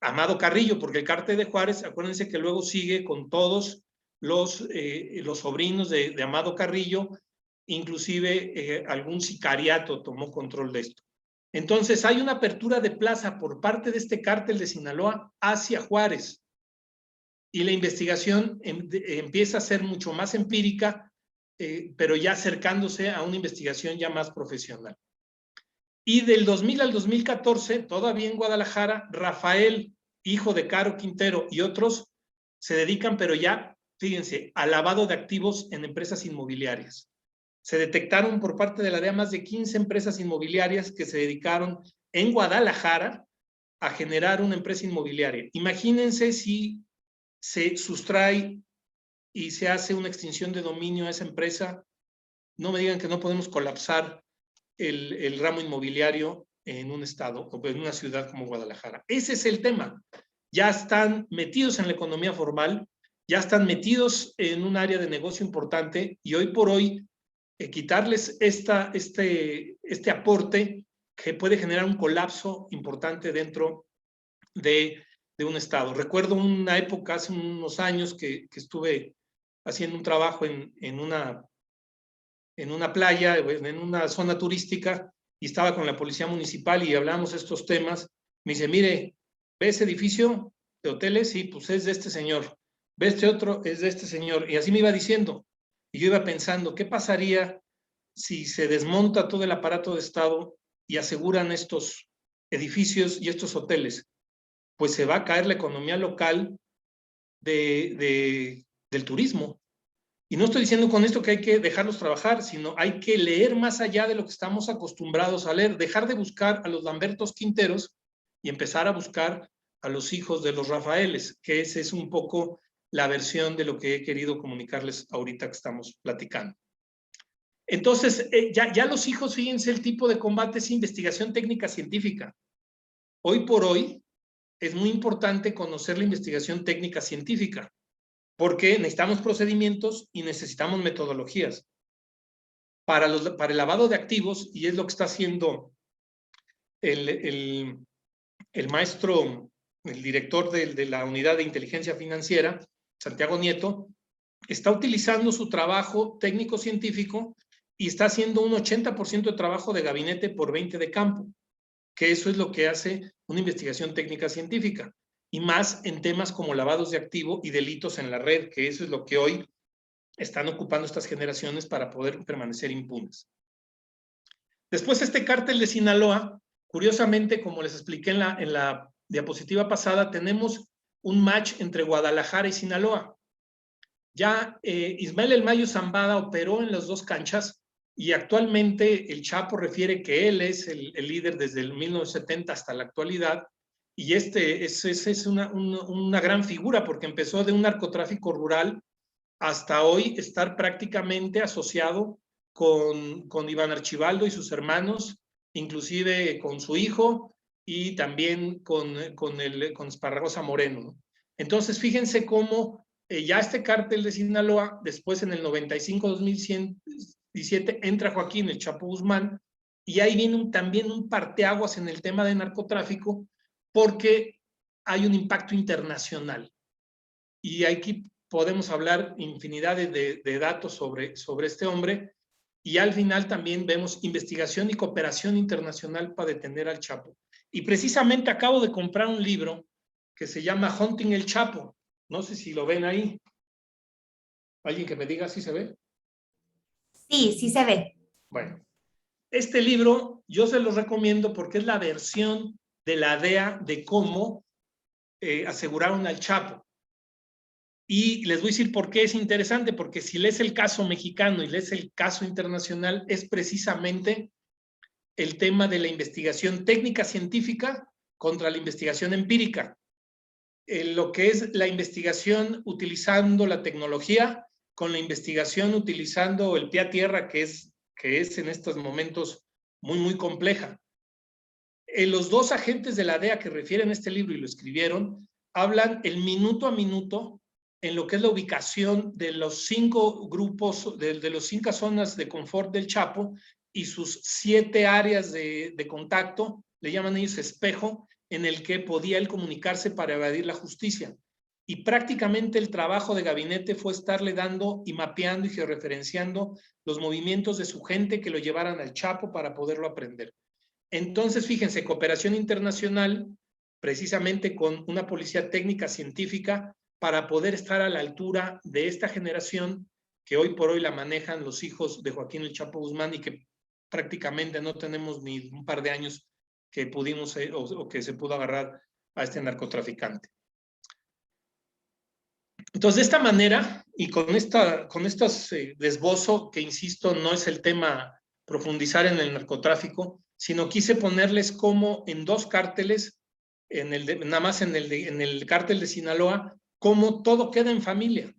Amado Carrillo, porque el cártel de Juárez, acuérdense que luego sigue con todos los sobrinos de Amado Carrillo, inclusive algún sicariato tomó control de esto. Entonces hay una apertura de plaza por parte de este cártel de Sinaloa hacia Juárez, y la investigación empieza a ser mucho más empírica, pero ya acercándose a una investigación ya más profesional. Y del 2000 al 2014, todavía en Guadalajara, Rafael, hijo de Caro Quintero, y otros se dedican, pero ya, fíjense, al lavado de activos en empresas inmobiliarias. Se detectaron por parte de la DEA más de 15 empresas inmobiliarias que se dedicaron en Guadalajara a generar una empresa inmobiliaria. Imagínense si se sustrae y se hace una extinción de dominio a esa empresa. No me digan que no podemos colapsar el ramo inmobiliario en un estado o en una ciudad como Guadalajara. Ese es el tema. Ya están metidos en la economía formal, ya están metidos en un área de negocio importante, y hoy por hoy quitarles este aporte que puede generar un colapso importante dentro de un estado. Recuerdo una época, hace unos años, que estuve haciendo un trabajo en una playa, en una zona turística, y estaba con la policía municipal y hablamos estos temas. Me dice, mire, ¿ve ese edificio de hoteles? Sí, pues es de este señor. ¿Ve este otro? Es de este señor. Y así me iba diciendo. Y yo iba pensando, ¿qué pasaría si se desmonta todo el aparato de Estado y aseguran estos edificios y estos hoteles? Pues se va a caer la economía local del turismo. Y no estoy diciendo con esto que hay que dejarlos trabajar, sino hay que leer más allá de lo que estamos acostumbrados a leer, dejar de buscar a los Lambertos Quinteros y empezar a buscar a los hijos de los Rafaeles, que esa es un poco la versión de lo que he querido comunicarles ahorita que estamos platicando. Entonces, ya los hijos, fíjense, el tipo de combate es investigación técnica científica. Hoy por hoy es muy importante conocer la investigación técnica científica, porque necesitamos procedimientos y necesitamos metodologías. Para el lavado de activos, y es lo que está haciendo el maestro, el director de la unidad de inteligencia financiera, Santiago Nieto, está utilizando su trabajo técnico-científico y está haciendo un 80% de trabajo de gabinete por 20% de campo, que eso es lo que hace una investigación técnica científica, y más en temas como lavados de activo y delitos en la red, que eso es lo que hoy están ocupando estas generaciones para poder permanecer impunes. Después, este cártel de Sinaloa, curiosamente, como les expliqué en la diapositiva pasada, tenemos un match entre Guadalajara y Sinaloa. Ya Ismael El Mayo Zambada operó en las dos canchas, y actualmente el Chapo refiere que él es el líder desde el 1970 hasta la actualidad, y es una gran figura, porque empezó de un narcotráfico rural hasta hoy estar prácticamente asociado con Iván Archibaldo y sus hermanos, inclusive con su hijo, y también con Esparragosa Moreno, ¿no? Entonces, fíjense cómo ya este cártel de Sinaloa, después en el 95-2017, entra Joaquín El Chapo Guzmán, y ahí viene también un parteaguas en el tema de narcotráfico, porque hay un impacto internacional. Y aquí podemos hablar infinidad de datos sobre este hombre, y al final también vemos investigación y cooperación internacional para detener al Chapo. Y precisamente acabo de comprar un libro que se llama Hunting el Chapo. No sé si lo ven ahí. ¿Alguien que me diga si se ve?
Sí, sí se ve.
Bueno, este libro yo se los recomiendo porque es la versión de la DEA de cómo aseguraron al Chapo. Y les voy a decir por qué es interesante, porque si lees el caso mexicano y lees el caso internacional, es precisamente el tema de la investigación técnica científica contra la investigación empírica. Lo que es la investigación utilizando la tecnología con la investigación utilizando el pie a tierra, que es en estos momentos muy, muy compleja. Los dos agentes de la DEA que refieren este libro y lo escribieron, hablan el minuto a minuto en lo que es la ubicación de los 5 grupos, de los 5 zonas de confort del Chapo y sus 7 áreas de contacto, le llaman ellos espejo, en el que podía él comunicarse para evadir la justicia. y prácticamente el trabajo de gabinete fue estarle dando y mapeando y georreferenciando los movimientos de su gente que lo llevaran al Chapo para poderlo aprender. Entonces, fíjense, cooperación internacional, precisamente con una policía técnica científica, para poder estar a la altura de esta generación que hoy por hoy la manejan los hijos de Joaquín El Chapo Guzmán y que prácticamente no tenemos ni un par de años que pudimos o que se pudo agarrar a este narcotraficante. Entonces, de esta manera, y con estos desbozo, que insisto, no es el tema profundizar en el narcotráfico, sino quise ponerles como en dos cárteles, nada más en el cártel de Sinaloa, cómo todo queda en familia.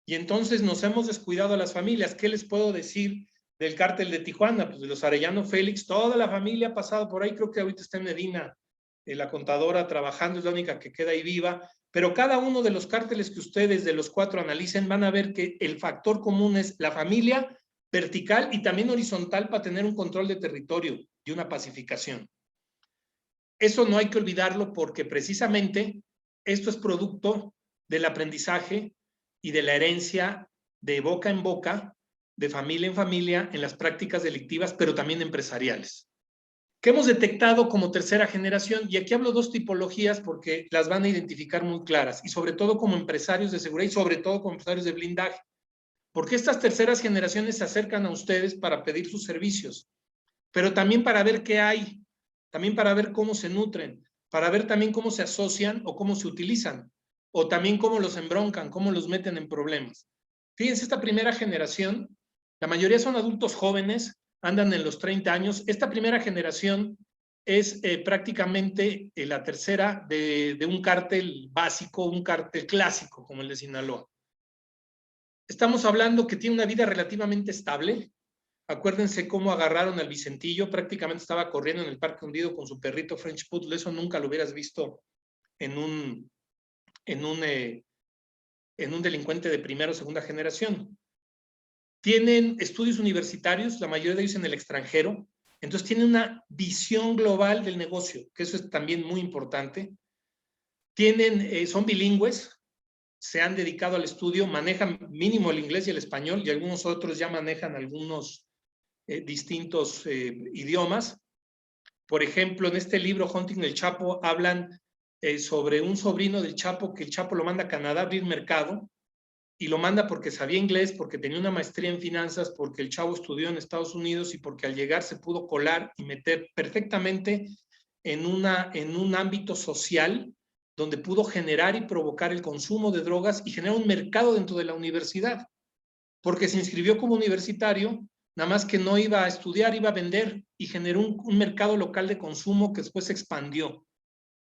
Y entonces nos hemos descuidado a las familias. ¿Qué les puedo decir del cártel de Tijuana? Pues de los Arellano Félix, toda la familia ha pasado por ahí, creo que ahorita está en Medina, la contadora trabajando, es la única que queda ahí viva. Pero cada uno de los cárteles que ustedes de los 4 analicen van a ver que el factor común es la familia vertical y también horizontal para tener un control de territorio y una pacificación. Eso no hay que olvidarlo porque precisamente esto es producto del aprendizaje y de la herencia de boca en boca, de familia en familia, en las prácticas delictivas, pero también empresariales, que hemos detectado como tercera generación, y aquí hablo 2 tipologías porque las van a identificar muy claras, y sobre todo como empresarios de seguridad y sobre todo como empresarios de blindaje, porque estas terceras generaciones se acercan a ustedes para pedir sus servicios, pero también para ver qué hay, también para ver cómo se nutren, para ver también cómo se asocian o cómo se utilizan, o también cómo los embroncan, cómo los meten en problemas. Fíjense, esta primera generación, la mayoría son adultos jóvenes, andan en los 30 años. Esta primera generación es prácticamente la tercera de un cártel básico, un cártel clásico como el de Sinaloa. Estamos hablando que tiene una vida relativamente estable. Acuérdense cómo agarraron al Vicentillo, prácticamente estaba corriendo en el Parque Hundido con su perrito French Poodle. Eso nunca lo hubieras visto en un delincuente de primera o segunda generación. Tienen estudios universitarios, la mayoría de ellos en el extranjero, entonces tienen una visión global del negocio, que eso es también muy importante. Son bilingües, se han dedicado al estudio, manejan mínimo el inglés y el español, y algunos otros ya manejan algunos distintos idiomas. Por ejemplo, en este libro, Hunting el Chapo, hablan sobre un sobrino del Chapo, que el Chapo lo manda a Canadá a abrir mercado, y lo manda porque sabía inglés, porque tenía una maestría en finanzas, porque el chavo estudió en Estados Unidos y porque al llegar se pudo colar y meter perfectamente en un ámbito social donde pudo generar y provocar el consumo de drogas y generar un mercado dentro de la universidad, porque se inscribió como universitario, nada más que no iba a estudiar, iba a vender, y generó un mercado local de consumo que después se expandió.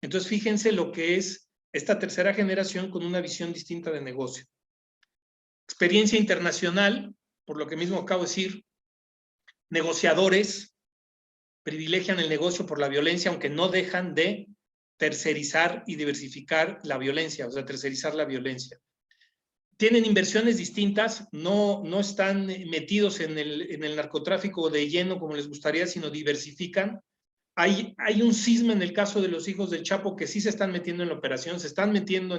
Entonces fíjense lo que es esta tercera generación con una visión distinta de negocio. Experiencia internacional, por lo que mismo acabo de decir, negociadores privilegian el negocio por la violencia, aunque no dejan de tercerizar y diversificar la violencia, o sea, tercerizar la violencia. Tienen inversiones distintas, no están metidos en el narcotráfico de lleno como les gustaría, sino diversifican. Hay un cisma en el caso de los hijos del Chapo que sí se están metiendo en la operación, se están metiendo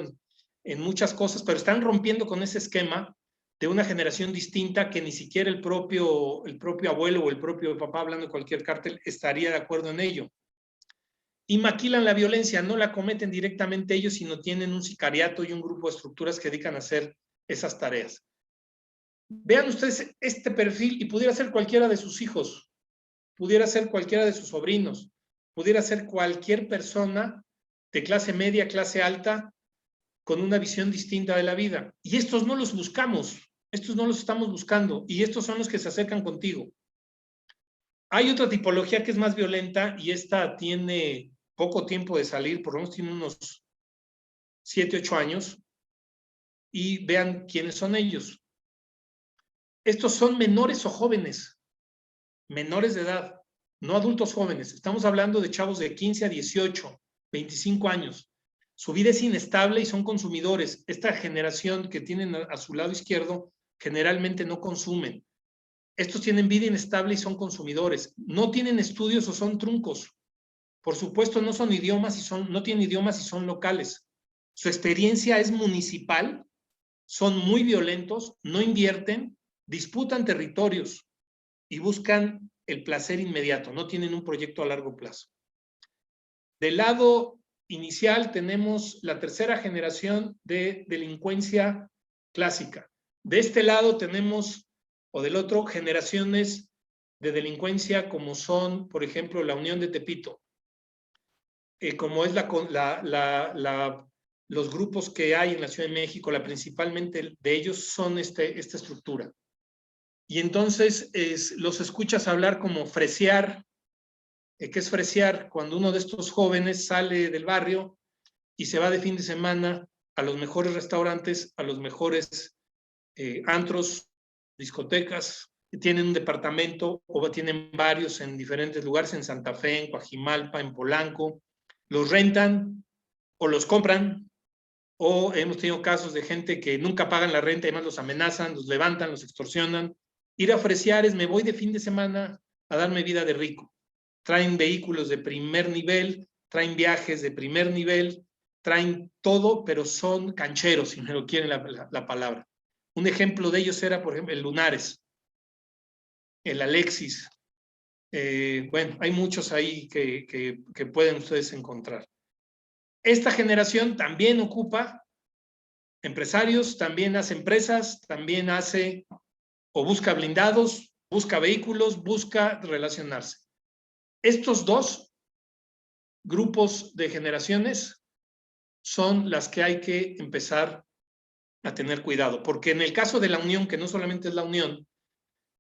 en muchas cosas, pero están rompiendo con ese esquema de una generación distinta que ni siquiera el propio abuelo o el propio papá, hablando de cualquier cártel, estaría de acuerdo en ello. Y maquilan la violencia, no la cometen directamente ellos, sino tienen un sicariato y un grupo de estructuras que dedican a hacer esas tareas. Vean ustedes este perfil y pudiera ser cualquiera de sus hijos, pudiera ser cualquiera de sus sobrinos, pudiera ser cualquier persona de clase media, clase alta, con una visión distinta de la vida. Y estos no los buscamos, estos no los estamos buscando, y estos son los que se acercan contigo. Hay otra tipología que es más violenta, y esta tiene poco tiempo de salir, por lo menos tiene unos 7, 8 años, y vean quiénes son ellos. Estos son menores o jóvenes, menores de edad, no adultos jóvenes. Estamos hablando de chavos de 15 a 18, 25 años. Su vida es inestable y son consumidores. Esta generación que tienen a su lado izquierdo generalmente no consumen. Estos tienen vida inestable y son consumidores. No tienen estudios o son truncos. Por supuesto, no tienen idiomas y son locales. Su experiencia es municipal, son muy violentos, no invierten, disputan territorios y buscan el placer inmediato, no tienen un proyecto a largo plazo. Del lado inicial tenemos la tercera generación de delincuencia clásica. De este lado tenemos, o del otro, generaciones de delincuencia como son, por ejemplo, la Unión de Tepito, como es los grupos que hay en la Ciudad de México, principalmente de ellos son esta estructura. Y entonces los escuchas hablar como fresear. ¿Qué es fresear? Cuando uno de estos jóvenes sale del barrio y se va de fin de semana a los mejores restaurantes, a los mejores antros, discotecas, que tienen un departamento o tienen varios en diferentes lugares, en Santa Fe, en Coajimalpa, en Polanco, los rentan o los compran, o hemos tenido casos de gente que nunca pagan la renta y además los amenazan, los levantan, los extorsionan. Ir a fresear es me voy de fin de semana a darme vida de rico. Traen vehículos de primer nivel, traen viajes de primer nivel, traen todo, pero son cancheros, si me lo quieren la palabra. Un ejemplo de ellos era, por ejemplo, el Lunares, el Alexis. Bueno, hay muchos ahí que pueden ustedes encontrar. Esta generación también ocupa empresarios, también hace empresas, también hace o busca blindados, busca vehículos, busca relacionarse. Estos dos grupos de generaciones son las que hay que empezar a tener cuidado, porque en el caso de la unión, que no solamente es la unión,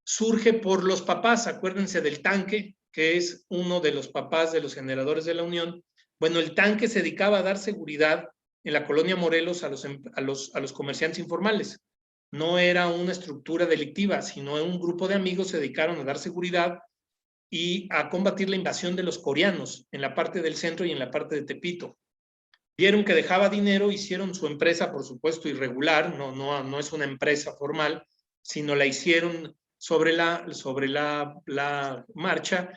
surge por los papás. Acuérdense del Tanque, que es uno de los papás de los generadores de la unión. Bueno, el Tanque se dedicaba a dar seguridad en la colonia Morelos a los comerciantes informales. No era una estructura delictiva, sino un grupo de amigos se dedicaron a dar seguridad y a combatir la invasión de los coreanos en la parte del centro y en la parte de Tepito. Vieron que dejaba dinero, hicieron su empresa, por supuesto, irregular, no es una empresa formal, sino la hicieron sobre la marcha,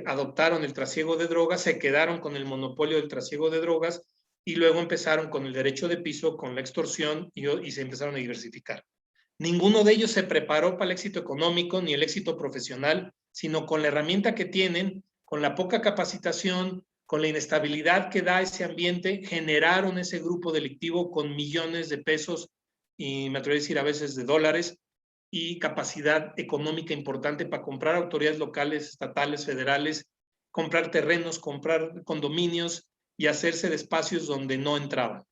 adoptaron el trasiego de drogas, se quedaron con el monopolio del trasiego de drogas y luego empezaron con el derecho de piso, con la extorsión y se empezaron a diversificar. Ninguno de ellos se preparó para el éxito económico ni el éxito profesional, sino con la herramienta que tienen, con la poca capacitación, con la inestabilidad que da ese ambiente, generaron ese grupo delictivo con millones de pesos y me atrevo a decir a veces de dólares y capacidad económica importante para comprar autoridades locales, estatales, federales, comprar terrenos, comprar condominios y hacerse de espacios donde no entraban.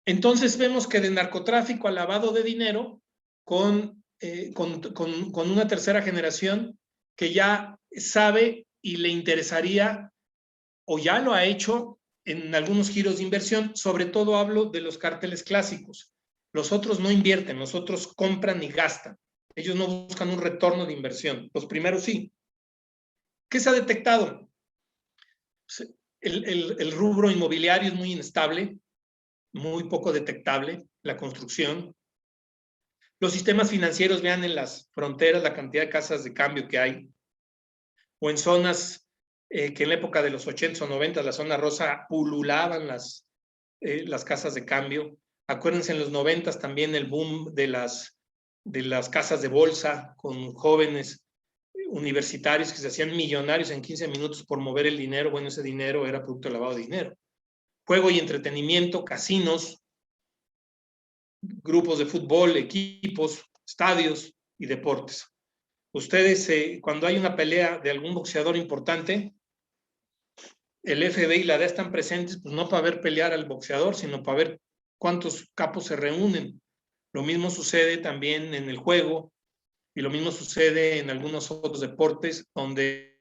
Entonces vemos que de narcotráfico a lavado de dinero con una tercera generación que ya sabe y le interesaría o ya lo ha hecho en algunos giros de inversión. Sobre todo hablo de los cárteles clásicos. Los otros no invierten, los otros compran y gastan. Ellos no buscan un retorno de inversión. Los primeros sí. ¿Qué se ha detectado? El rubro inmobiliario es muy inestable, muy poco detectable, la construcción. Los sistemas financieros, vean en las fronteras la cantidad de casas de cambio que hay, o en zonas que en la época de los 80s o 90s, la zona rosa, pululaban las casas de cambio. Acuérdense en los 90s también el boom de las casas de bolsa con jóvenes universitarios que se hacían millonarios en 15 minutos por mover el dinero. Bueno, ese dinero era producto de lavado de dinero. Juego y entretenimiento, casinos, grupos de fútbol, equipos, estadios y deportes. Ustedes, cuando hay una pelea de algún boxeador importante, el FBI y la DEA están presentes, pues no para ver pelear al boxeador, sino para ver cuántos capos se reúnen. Lo mismo sucede también en el juego y lo mismo sucede en algunos otros deportes donde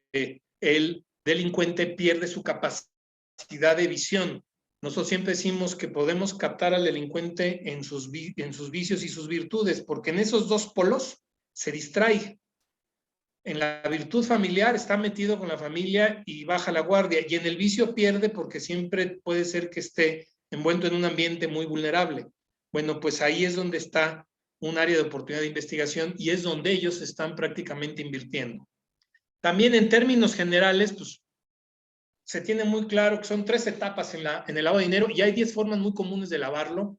el delincuente pierde su capacidad de visión. Nosotros siempre decimos que podemos captar al delincuente en sus vicios y sus virtudes, porque en esos dos polos se distrae. En la virtud familiar está metido con la familia y baja la guardia, y en el vicio pierde porque siempre puede ser que esté envuelto en un ambiente muy vulnerable. Bueno, pues ahí es donde está un área de oportunidad de investigación y es donde ellos están prácticamente invirtiendo. También en términos generales, pues se tiene muy claro que son 3 etapas en el lavado de dinero y hay 10 formas muy comunes de lavarlo.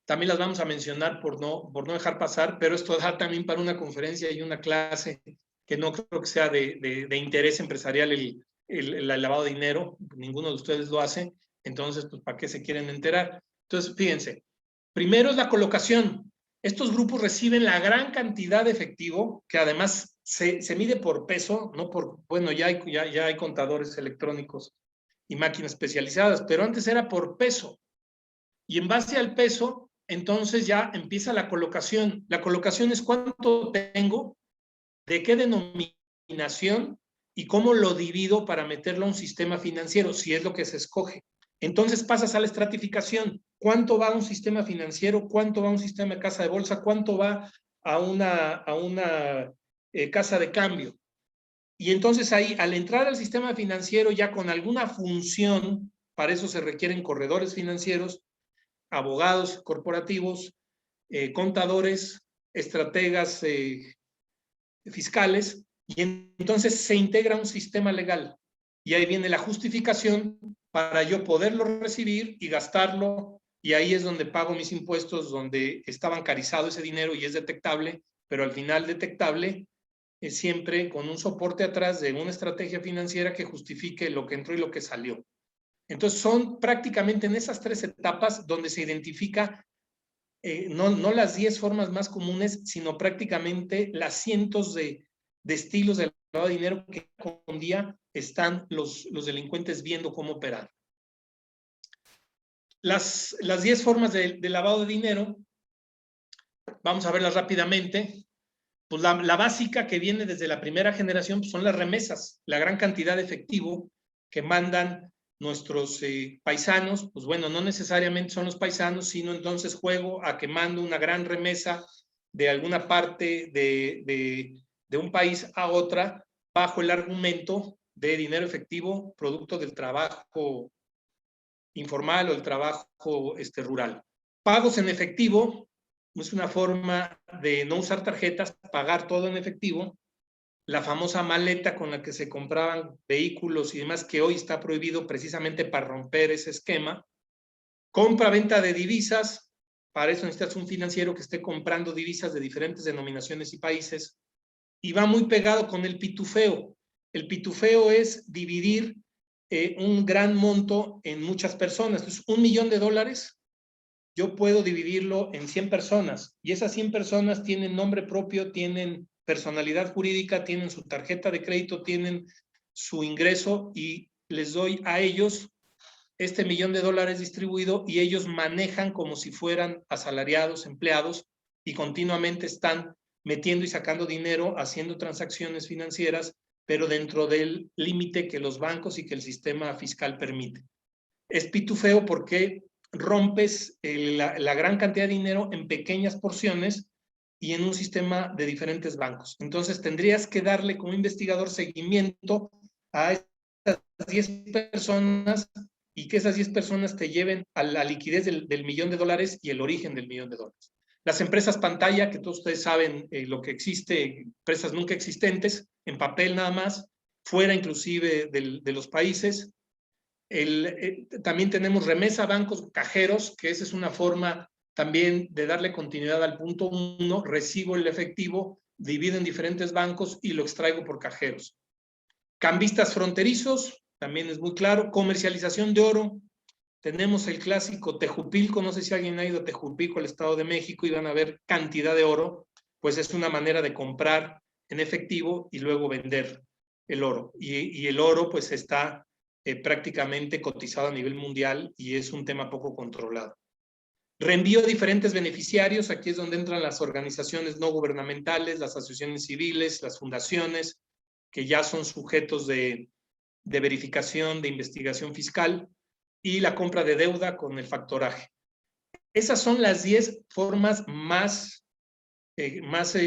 También las vamos a mencionar por no dejar pasar, pero esto da también para una conferencia y una clase que no creo que sea de interés empresarial el lavado de dinero. Ninguno de ustedes lo hace, entonces, pues, ¿para qué se quieren enterar? Entonces, fíjense, primero es la colocación. Estos grupos reciben la gran cantidad de efectivo, que además se mide por peso, no por, bueno, ya hay contadores electrónicos y máquinas especializadas, pero antes era por peso. Y en base al peso, entonces ya empieza la colocación. La colocación es cuánto tengo, de qué denominación y cómo lo divido para meterlo a un sistema financiero, si es lo que se escoge. Entonces pasas a la estratificación. ¿Cuánto va a un sistema financiero? ¿Cuánto va a un sistema de casa de bolsa? ¿Cuánto va a una casa de cambio? Y entonces ahí, al entrar al sistema financiero ya con alguna función, para eso se requieren corredores financieros, abogados corporativos, contadores, estrategas fiscales, y entonces se integra un sistema legal. Y ahí viene la justificación para yo poderlo recibir y gastarlo, y ahí es donde pago mis impuestos, donde está bancarizado ese dinero y es detectable, pero al final detectable es siempre con un soporte atrás de una estrategia financiera que justifique lo que entró y lo que salió. Entonces son prácticamente en esas 3 etapas donde se identifica no las 10 formas más comunes, sino prácticamente las cientos de estilos de lavado de dinero que un día están los delincuentes viendo cómo operar. Las 10 formas de lavado de dinero, vamos a verlas rápidamente. Pues la básica que viene desde la primera generación pues son las remesas, la gran cantidad de efectivo que mandan nuestros paisanos. Pues bueno, no necesariamente son los paisanos, sino entonces juego a que mando una gran remesa de alguna parte de un país a otra bajo el argumento de dinero efectivo, producto del trabajo informal o el trabajo rural. Pagos en efectivo es una forma de no usar tarjetas, pagar todo en efectivo. La famosa maleta con la que se compraban vehículos y demás, que hoy está prohibido precisamente para romper ese esquema. Compra-venta de divisas, para eso necesitas un financiero que esté comprando divisas de diferentes denominaciones y países. Y va muy pegado con el pitufeo. El pitufeo es dividir un gran monto en muchas personas. Entonces, $1,000,000 yo puedo dividirlo en 100 personas y esas 100 personas tienen nombre propio, tienen personalidad jurídica, tienen su tarjeta de crédito, tienen su ingreso y les doy a ellos este $1,000,000 distribuido y ellos manejan como si fueran asalariados, empleados y continuamente están metiendo y sacando dinero, haciendo transacciones financieras, pero dentro del límite que los bancos y que el sistema fiscal permite. Es pitufeo porque rompes la gran cantidad de dinero en pequeñas porciones y en un sistema de diferentes bancos. Entonces tendrías que darle como investigador seguimiento a estas 10 personas y que esas 10 personas te lleven a la liquidez del $1,000,000 y el origen del $1,000,000. Las empresas pantalla, que todos ustedes saben lo que existe, empresas nunca existentes, en papel nada más, fuera inclusive de los países. También tenemos remesa, bancos, cajeros, que esa es una forma también de darle continuidad al punto 1, recibo el efectivo, divido en diferentes bancos y lo extraigo por cajeros. Cambistas fronterizos, también es muy claro. Comercialización de oro, tenemos el clásico Tejupilco, no sé si alguien ha ido a Tejupilco, al Estado de México, y van a ver cantidad de oro, pues es una manera de comprar en efectivo y luego vender el oro. Y el oro pues está prácticamente cotizado a nivel mundial y es un tema poco controlado. Reenvío a diferentes beneficiarios, aquí es donde entran las organizaciones no gubernamentales, las asociaciones civiles, las fundaciones, que ya son sujetos de verificación, de investigación fiscal, y la compra de deuda con el factoraje. Esas son las 10 formas más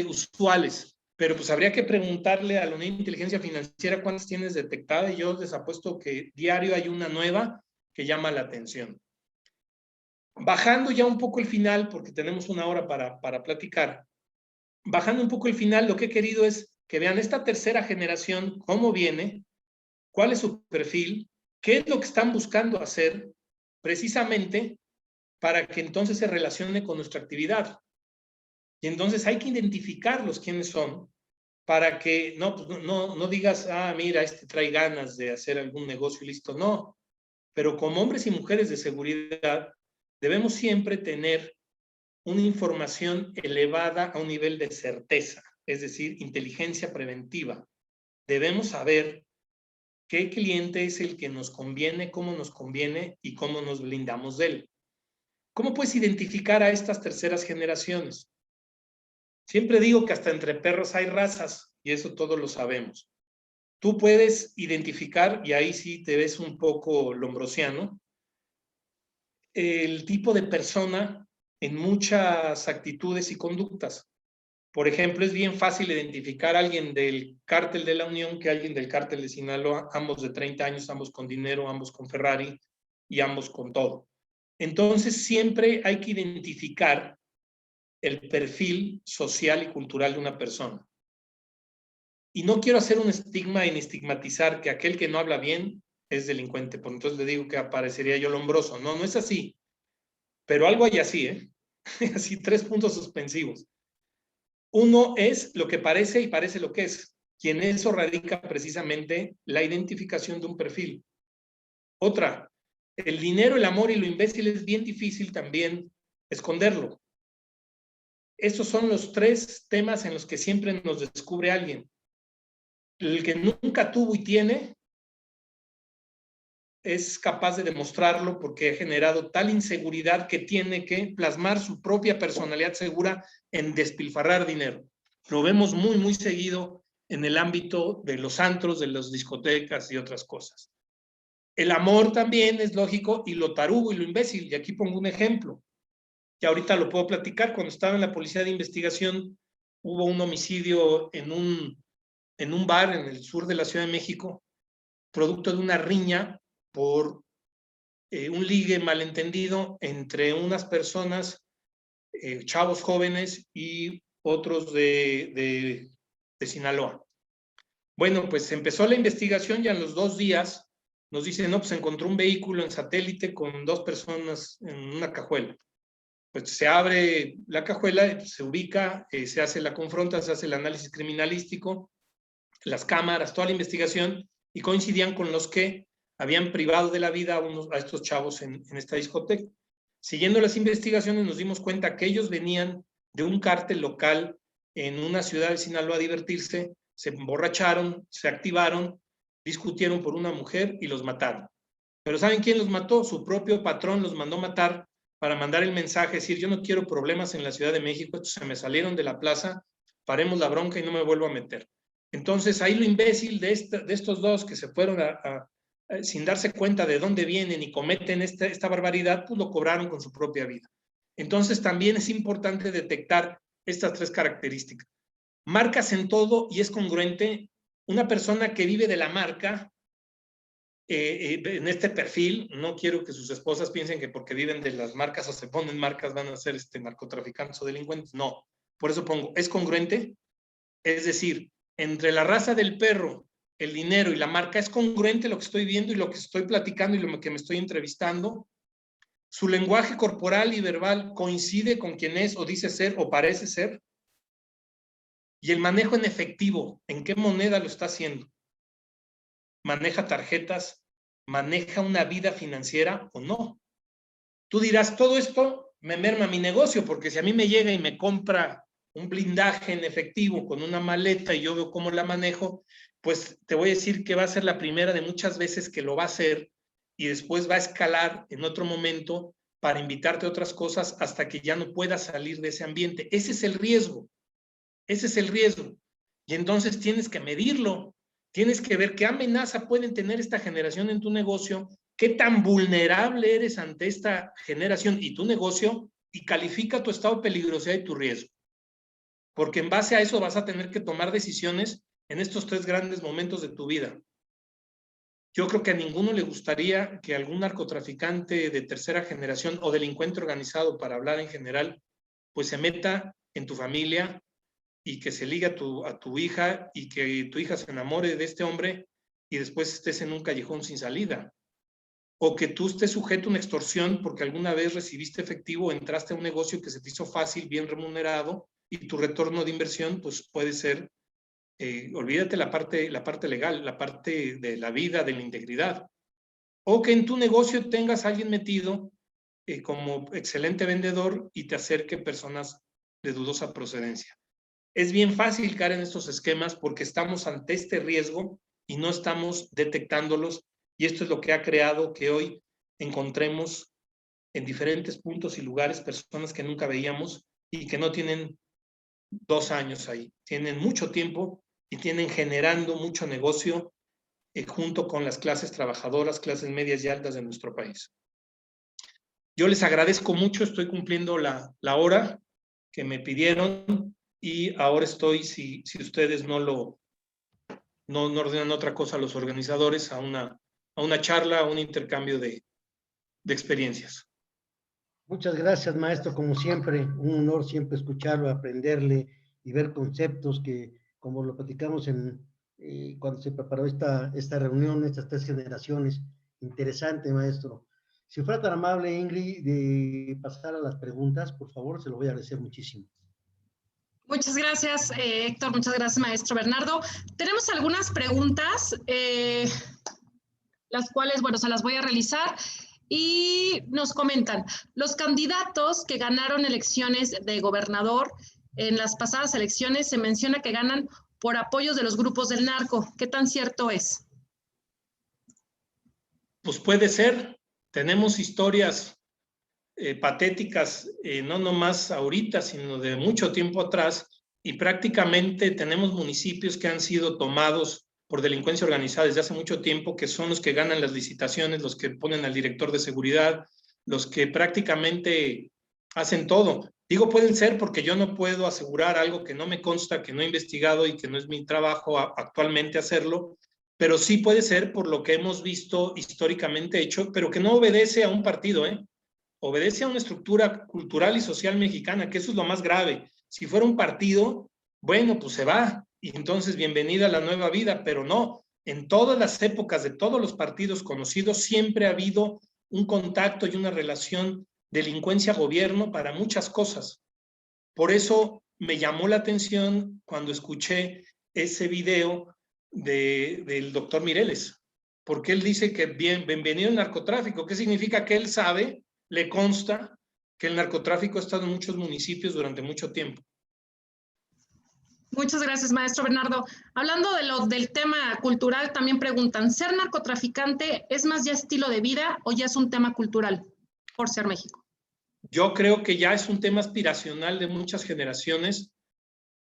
usuales. Pero pues habría que preguntarle a la Unidad de Inteligencia Financiera cuántas tienes detectadas, y yo les apuesto que diario hay una nueva que llama la atención. Bajando ya un poco el final, porque tenemos una hora para platicar, bajando un poco el final, lo que he querido es que vean esta tercera generación, cómo viene, cuál es su perfil, ¿Qué es lo que están buscando hacer precisamente para que entonces se relacione con nuestra actividad? Y entonces hay que identificarlos quiénes son para que no digas, ah, mira, este trae ganas de hacer algún negocio y listo. No, pero como hombres y mujeres de seguridad debemos siempre tener una información elevada a un nivel de certeza, es decir, inteligencia preventiva. Debemos saber qué cliente es el que nos conviene, cómo nos conviene y cómo nos blindamos de él. ¿Cómo puedes identificar a estas terceras generaciones? Siempre digo que hasta entre perros hay razas, y eso todos lo sabemos. Tú puedes identificar, y ahí sí te ves un poco lombrosiano, el tipo de persona en muchas actitudes y conductas. Por ejemplo, es bien fácil identificar a alguien del Cártel de la Unión que a alguien del Cártel de Sinaloa, ambos de 30 años, ambos con dinero, ambos con Ferrari y ambos con todo. Entonces, siempre hay que identificar el perfil social y cultural de una persona. Y no quiero hacer un estigma en estigmatizar que aquel que no habla bien es delincuente, por entonces le digo que aparecería yo lombroso. No, no es así. Pero algo hay así, ¿eh? Así 3 puntos suspensivos. Uno es lo que parece y parece lo que es. Y en eso radica precisamente la identificación de un perfil. Otra, el dinero, el amor y lo imbécil es bien difícil también esconderlo. Estos son los 3 temas en los que siempre nos descubre alguien. El que nunca tuvo y tiene es capaz de demostrarlo porque ha generado tal inseguridad que tiene que plasmar su propia personalidad segura en despilfarrar dinero. Lo vemos muy, muy seguido en el ámbito de los antros, de las discotecas y otras cosas. El amor también es lógico, y lo tarugo y lo imbécil. Y aquí pongo un ejemplo. Y ahorita lo puedo platicar. Cuando estaba en la policía de investigación, hubo un homicidio en un bar en el sur de la Ciudad de México, producto de una riña por un ligue malentendido entre unas personas, chavos jóvenes y otros de Sinaloa. Bueno, pues empezó la investigación y a los 2 días nos dicen, no, pues encontró un vehículo en satélite con 2 personas en una cajuela. Pues se abre la cajuela, se ubica, se hace la confronta, se hace el análisis criminalístico, las cámaras, toda la investigación, y coincidían con los que habían privado de la vida a estos chavos en esta discoteca. Siguiendo las investigaciones nos dimos cuenta que ellos venían de un cártel local en una ciudad de Sinaloa a divertirse, se emborracharon, se activaron, discutieron por una mujer y los mataron. Pero ¿saben quién los mató? Su propio patrón los mandó matar para mandar el mensaje, decir, yo no quiero problemas en la Ciudad de México, estos se me salieron de la plaza, paremos la bronca y no me vuelvo a meter. Entonces, ahí lo imbécil de estos 2 que se fueron sin darse cuenta de dónde vienen y cometen esta barbaridad, pues lo cobraron con su propia vida. Entonces, también es importante detectar estas 3 características. Marcas en todo y es congruente. Una persona que vive de la marca, en este perfil, no quiero que sus esposas piensen que porque viven de las marcas o se ponen marcas van a ser narcotraficantes o delincuentes. No, por eso pongo, es congruente, es decir, entre la raza del perro, el dinero y la marca, es congruente lo que estoy viendo y lo que estoy platicando y lo que me estoy entrevistando. Su lenguaje corporal y verbal coincide con quien es o dice ser o parece ser. Y el manejo en efectivo, ¿en qué moneda lo está haciendo? ¿Maneja tarjetas? ¿Maneja una vida financiera o no? Tú dirás, todo esto me merma mi negocio, porque si a mí me llega y me compra un blindaje en efectivo con una maleta y yo veo cómo la manejo, pues te voy a decir que va a ser la primera de muchas veces que lo va a hacer y después va a escalar en otro momento para invitarte a otras cosas hasta que ya no pueda salir de ese ambiente. Ese es el riesgo. Ese es el riesgo. Y entonces tienes que medirlo. Tienes que ver qué amenaza pueden tener esta generación en tu negocio, qué tan vulnerable eres ante esta generación y tu negocio, y califica tu estado de peligrosidad y tu riesgo. Porque en base a eso vas a tener que tomar decisiones en estos 3 grandes momentos de tu vida. Yo creo que a ninguno le gustaría que algún narcotraficante de tercera generación o delincuente organizado, para hablar en general, pues se meta en tu familia y que se ligue a tu hija y que tu hija se enamore de este hombre y después estés en un callejón sin salida. o que tú estés sujeto a una extorsión porque alguna vez recibiste efectivo, entraste a un negocio que se te hizo fácil, bien remunerado, y tu retorno de inversión pues puede ser, olvídate la parte legal, la parte de la vida, de la integridad. O que en tu negocio tengas a alguien metido como excelente vendedor y te acerque personas de dudosa procedencia. Es bien fácil caer en estos esquemas porque estamos ante este riesgo y no estamos detectándolos, y esto es lo que ha creado que hoy encontremos en diferentes puntos y lugares personas que nunca veíamos y que no tienen 2 años ahí, tienen mucho tiempo y tienen generando mucho negocio junto con las clases trabajadoras, clases medias y altas de nuestro país. Yo les agradezco mucho, estoy cumpliendo la hora que me pidieron y ahora estoy, si ustedes no ordenan otra cosa a los organizadores, a una charla, a un intercambio de experiencias.
Muchas gracias, maestro, como siempre, un honor siempre escucharlo, aprenderle y ver conceptos que, como lo platicamos cuando se preparó esta reunión, estas 3 generaciones. Interesante, maestro. Si fuera tan amable, Ingrid, de pasar a las preguntas, por favor, se lo voy a agradecer muchísimo.
Muchas gracias, Héctor. Muchas gracias, maestro Bernardo. Tenemos algunas preguntas, las cuales, bueno, se las voy a realizar. Y nos comentan, los candidatos que ganaron elecciones de gobernador, en las pasadas elecciones se menciona que ganan por apoyos de los grupos del narco. ¿Qué tan cierto es?
Pues puede ser. Tenemos historias patéticas, no nomás ahorita, sino de mucho tiempo atrás, y prácticamente tenemos municipios que han sido tomados por delincuencia organizada desde hace mucho tiempo, que son los que ganan las licitaciones, los que ponen al director de seguridad, los que prácticamente hacen todo. Digo pueden ser porque yo no puedo asegurar algo que no me consta, que no he investigado y que no es mi trabajo actualmente hacerlo, pero sí puede ser por lo que hemos visto históricamente hecho, pero que no obedece a un partido, obedece a una estructura cultural y social mexicana, que eso es lo más grave. Si fuera un partido, bueno, pues se va, y entonces bienvenida a la nueva vida, pero no. En todas las épocas de todos los partidos conocidos siempre ha habido un contacto y una relación delincuencia-gobierno para muchas cosas. Por eso me llamó la atención cuando escuché ese video del doctor Mireles, porque él dice que bienvenido al narcotráfico. ¿Qué significa? Que él sabe, le consta, que el narcotráfico ha estado en muchos municipios durante mucho tiempo.
Muchas gracias, maestro Bernardo. Hablando del tema cultural, también preguntan, ¿ser narcotraficante es más ya estilo de vida o ya es un tema cultural por ser México?
Yo creo que ya es un tema aspiracional de muchas generaciones,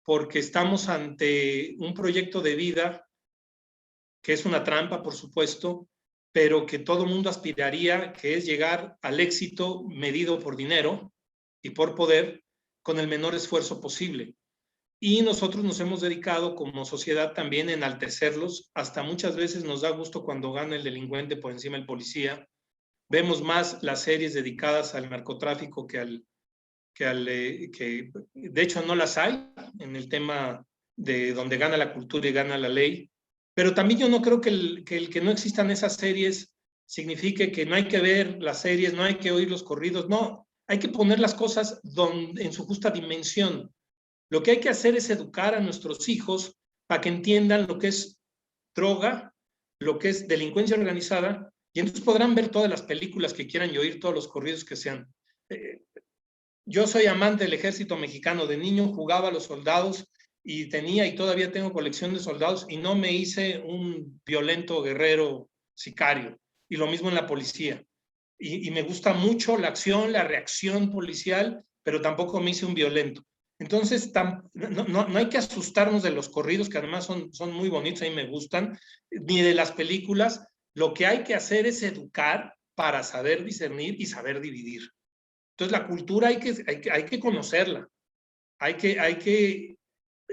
porque estamos ante un proyecto de vida que es una trampa, por supuesto, pero que todo mundo aspiraría, que es llegar al éxito medido por dinero y por poder con el menor esfuerzo posible. Y nosotros nos hemos dedicado como sociedad también a enaltecerlos. Hasta muchas veces nos da gusto cuando gana el delincuente por encima del policía. Vemos más las series dedicadas al narcotráfico que de hecho no las hay en el tema de donde gana la cultura y gana la ley. Pero también yo no creo que el que no existan esas series signifique que no hay que ver las series, no hay que oír los corridos. No, hay que poner las cosas en su justa dimensión. Lo que hay que hacer es educar a nuestros hijos para que entiendan lo que es droga, lo que es delincuencia organizada, y entonces podrán ver todas las películas que quieran y oír todos los corridos que sean. Yo soy amante del ejército mexicano. De niño jugaba a los soldados y tenía y todavía tengo colección de soldados y no me hice un violento guerrero sicario. Y lo mismo en la policía. Y me gusta mucho la acción, la reacción policial, pero tampoco me hice un violento. Entonces, no hay que asustarnos de los corridos, que además son muy bonitos, a mí me gustan, ni de las películas. Lo que hay que hacer es educar para saber discernir y saber dividir. Entonces, la cultura hay que conocerla, hay que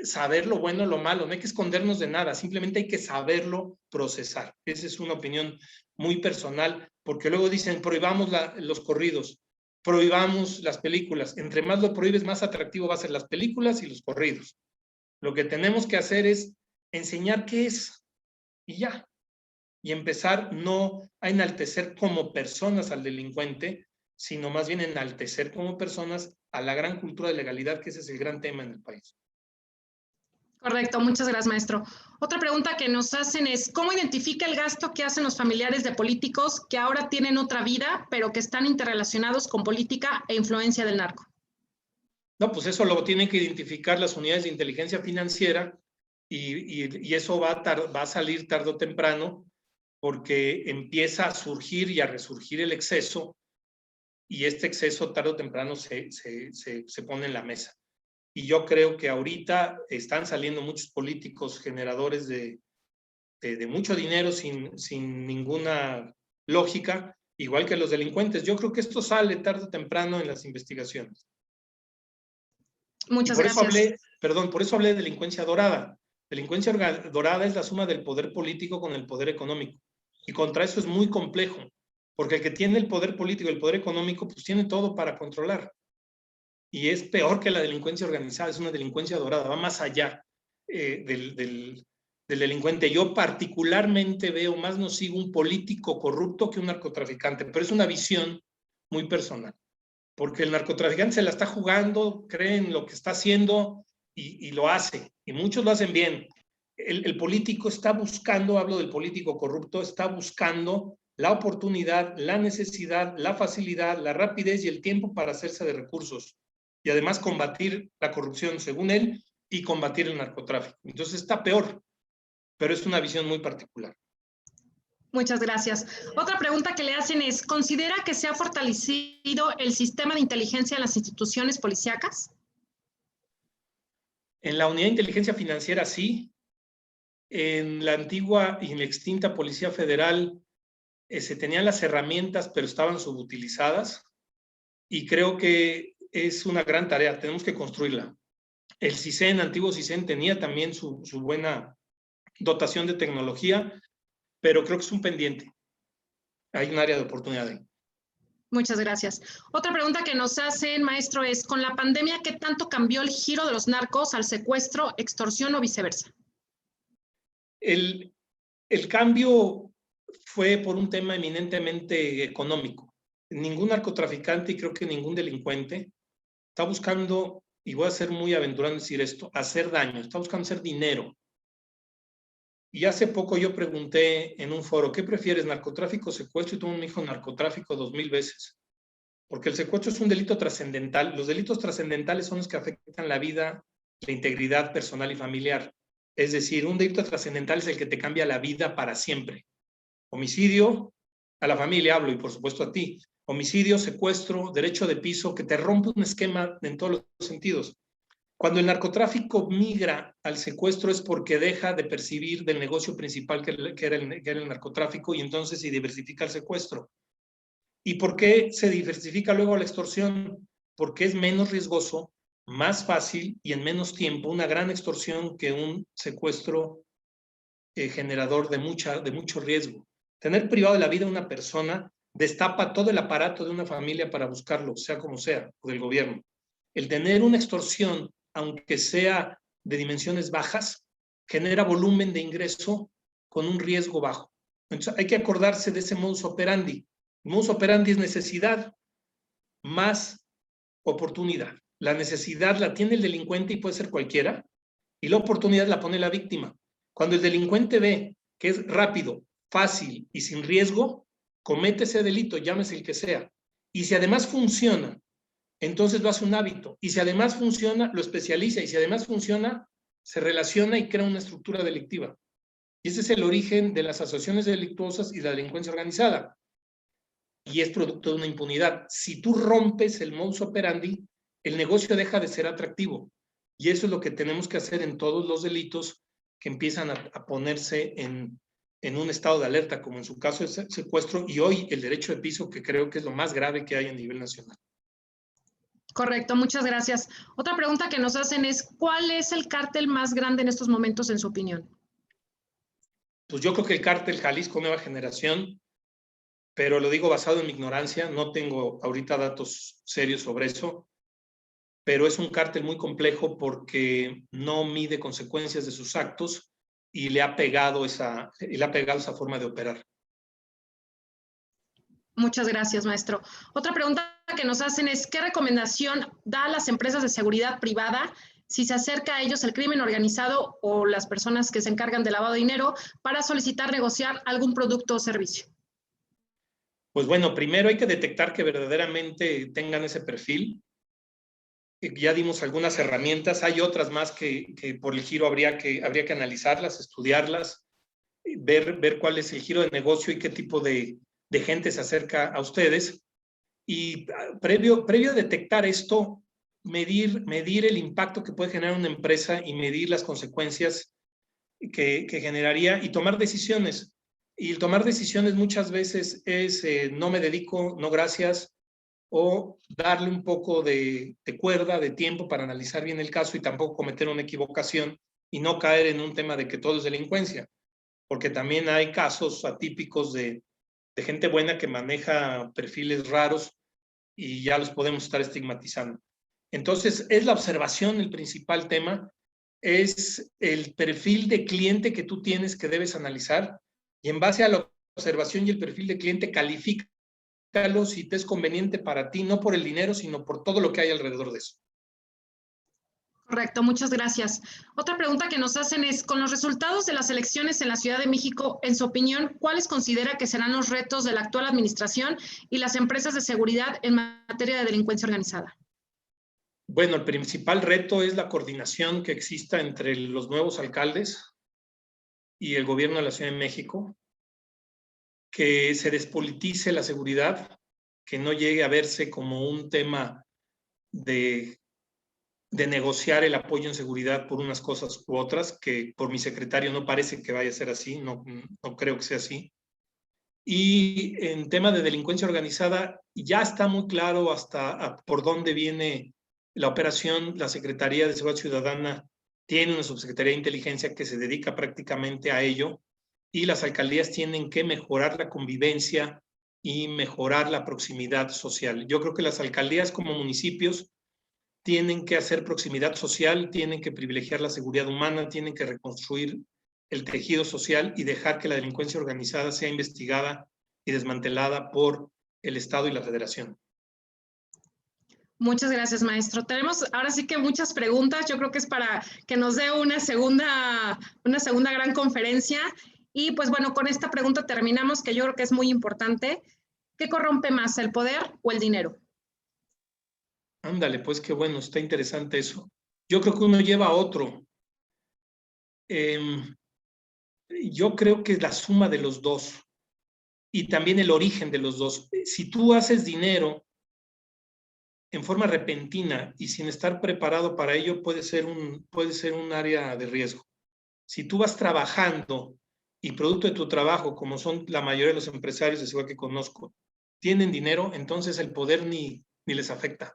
saber lo bueno, lo malo, no hay que escondernos de nada, simplemente hay que saberlo procesar. Esa es una opinión muy personal, porque luego dicen, prohibamos los corridos, prohibamos las películas. Entre más lo prohíbes, más atractivo va a ser las películas y los corridos. Lo que tenemos que hacer es enseñar qué es, y ya. y empezar no a enaltecer como personas al delincuente, sino más bien enaltecer como personas a la gran cultura de legalidad, que ese es el gran tema en el país.
Correcto, muchas gracias, maestro. Otra pregunta que nos hacen es, ¿cómo identifica el gasto que hacen los familiares de políticos que ahora tienen otra vida, pero que están interrelacionados con política e influencia del narco?
No, pues eso lo tienen que identificar las unidades de inteligencia financiera y eso va a salir tarde o temprano, porque empieza a surgir y a resurgir el exceso, y este exceso tarde o temprano se pone en la mesa. Y yo creo que ahorita están saliendo muchos políticos generadores de mucho dinero sin ninguna lógica, igual que los delincuentes. Yo creo que esto sale tarde o temprano en las investigaciones.
Muchas
gracias. Por eso hablé de delincuencia dorada. Delincuencia dorada es la suma del poder político con el poder económico. Y contra eso es muy complejo, porque el que tiene el poder político y el poder económico, pues tiene todo para controlar. Y es peor que la delincuencia organizada, es una delincuencia dorada, va más allá del delincuente. Yo particularmente veo más nocivo un político corrupto que un narcotraficante, pero es una visión muy personal, porque el narcotraficante se la está jugando, cree en lo que está haciendo y lo hace, y muchos lo hacen bien. El político está buscando, hablo del político corrupto, está buscando la oportunidad, la necesidad, la facilidad, la rapidez y el tiempo para hacerse de recursos. Y además combatir la corrupción, según él, y combatir el narcotráfico. Entonces está peor, pero es una visión muy particular.
Muchas gracias. Otra pregunta que le hacen es, ¿considera que se ha fortalecido el sistema de inteligencia en las instituciones policíacas?
En la unidad de inteligencia financiera sí. En la antigua y extinta Policía Federal se tenían las herramientas, pero estaban subutilizadas. Y creo que es una gran tarea, tenemos que construirla. El CISEN, antiguo CISEN, tenía también su buena dotación de tecnología, pero creo que es un pendiente. Hay un área de oportunidad ahí.
Muchas gracias. Otra pregunta que nos hacen, maestro, es, ¿con la pandemia qué tanto cambió el giro de los narcos al secuestro, extorsión o viceversa?
El cambio fue por un tema eminentemente económico. Ningún narcotraficante y creo que ningún delincuente está buscando, y voy a ser muy aventurado en decir esto, hacer daño, está buscando hacer dinero. Y hace poco yo pregunté en un foro, ¿qué prefieres, narcotráfico o secuestro? Y todo el mundo me dijo narcotráfico 2000 veces. Porque el secuestro es un delito trascendental. Los delitos trascendentales son los que afectan la vida, la integridad personal y familiar. Es decir, un delito trascendental es el que te cambia la vida para siempre. Homicidio, a la familia hablo y por supuesto a ti. Homicidio, secuestro, derecho de piso, que te rompe un esquema en todos los sentidos. Cuando el narcotráfico migra al secuestro es porque deja de percibir del negocio principal que era el narcotráfico y entonces se diversifica el secuestro. ¿Y por qué se diversifica luego la extorsión? Porque es menos riesgoso, más fácil y en menos tiempo una gran extorsión que un secuestro generador de mucho riesgo. Tener privado de la vida a una persona destapa todo el aparato de una familia para buscarlo, sea como sea, o del gobierno. El tener una extorsión, aunque sea de dimensiones bajas, genera volumen de ingreso con un riesgo bajo. Entonces hay que acordarse de ese modus operandi. El modus operandi es necesidad más oportunidad. La necesidad la tiene el delincuente y puede ser cualquiera, y la oportunidad la pone la víctima. Cuando el delincuente ve que es rápido, fácil y sin riesgo, comete ese delito, llámese el que sea. Y si además funciona, entonces lo hace un hábito. Y si además funciona, lo especializa. Y si además funciona, se relaciona y crea una estructura delictiva. Y ese es el origen de las asociaciones delictuosas y la delincuencia organizada. Y es producto de una impunidad. Si tú rompes el modus operandi, el negocio deja de ser atractivo. Y eso es lo que tenemos que hacer en todos los delitos que empiezan a ponerse en un estado de alerta, como en su caso es el secuestro y hoy el derecho de piso, que creo que es lo más grave que hay a nivel nacional.
Correcto, muchas gracias. Otra pregunta que nos hacen es, ¿cuál es el cártel más grande en estos momentos, en su opinión?
Pues yo creo que el cártel Jalisco Nueva Generación, pero lo digo basado en mi ignorancia, no tengo ahorita datos serios sobre eso, pero es un cártel muy complejo porque no mide consecuencias de sus actos y le ha pegado esa forma de operar.
Muchas gracias, maestro. Otra pregunta que nos hacen es, ¿qué recomendación da a las empresas de seguridad privada si se acerca a ellos el crimen organizado o las personas que se encargan de lavado de dinero para solicitar negociar algún producto o servicio?
Pues bueno, primero hay que detectar que verdaderamente tengan ese perfil. Ya dimos algunas herramientas, hay otras más que por el giro habría que analizarlas, estudiarlas, ver cuál es el giro de negocio y qué tipo de gente se acerca a ustedes. Y previo a detectar esto, medir el impacto que puede generar una empresa y medir las consecuencias que generaría y tomar decisiones. Y el tomar decisiones muchas veces es no me dedico, no gracias, o darle un poco de cuerda, de tiempo para analizar bien el caso y tampoco cometer una equivocación y no caer en un tema de que todo es delincuencia, porque también hay casos atípicos de gente buena que maneja perfiles raros y ya los podemos estar estigmatizando. Entonces, es la observación el principal tema, es el perfil de cliente que tú tienes que debes analizar y en base a la observación y el perfil de cliente califícalo si te es conveniente para ti, no por el dinero, sino por todo lo que hay alrededor de eso.
Correcto, muchas gracias. Otra pregunta que nos hacen es, con los resultados de las elecciones en la Ciudad de México, en su opinión, ¿cuáles considera que serán los retos de la actual administración y las empresas de seguridad en materia de delincuencia organizada?
Bueno, el principal reto es la coordinación que exista entre los nuevos alcaldes y el gobierno de la Ciudad de México, que se despolitice la seguridad, que no llegue a verse como un tema de negociar el apoyo en seguridad por unas cosas u otras, que por mi secretario no parece que vaya a ser así, no creo que sea así. Y en tema de delincuencia organizada, ya está muy claro hasta por dónde viene la operación. La Secretaría de Seguridad Ciudadana tiene una subsecretaría de inteligencia que se dedica prácticamente a ello, y las alcaldías tienen que mejorar la convivencia y mejorar la proximidad social. Yo creo que las alcaldías como municipios tienen que hacer proximidad social, tienen que privilegiar la seguridad humana, tienen que reconstruir el tejido social y dejar que la delincuencia organizada sea investigada y desmantelada por el Estado y la Federación.
Muchas gracias, maestro. Tenemos ahora sí que muchas preguntas. Yo creo que es para que nos dé una segunda gran conferencia. Y pues bueno, con esta pregunta terminamos, que yo creo que es muy importante. ¿Qué corrompe más, el poder o el dinero?
Ándale, pues qué bueno, está interesante eso. Yo creo que uno lleva a otro. Yo creo que es la suma de los dos y también el origen de los dos. Si tú haces dinero en forma repentina y sin estar preparado para ello, puede ser un área de riesgo. Si tú vas trabajando y producto de tu trabajo, como son la mayoría de los empresarios de seguridad que conozco, tienen dinero, entonces el poder ni les afecta.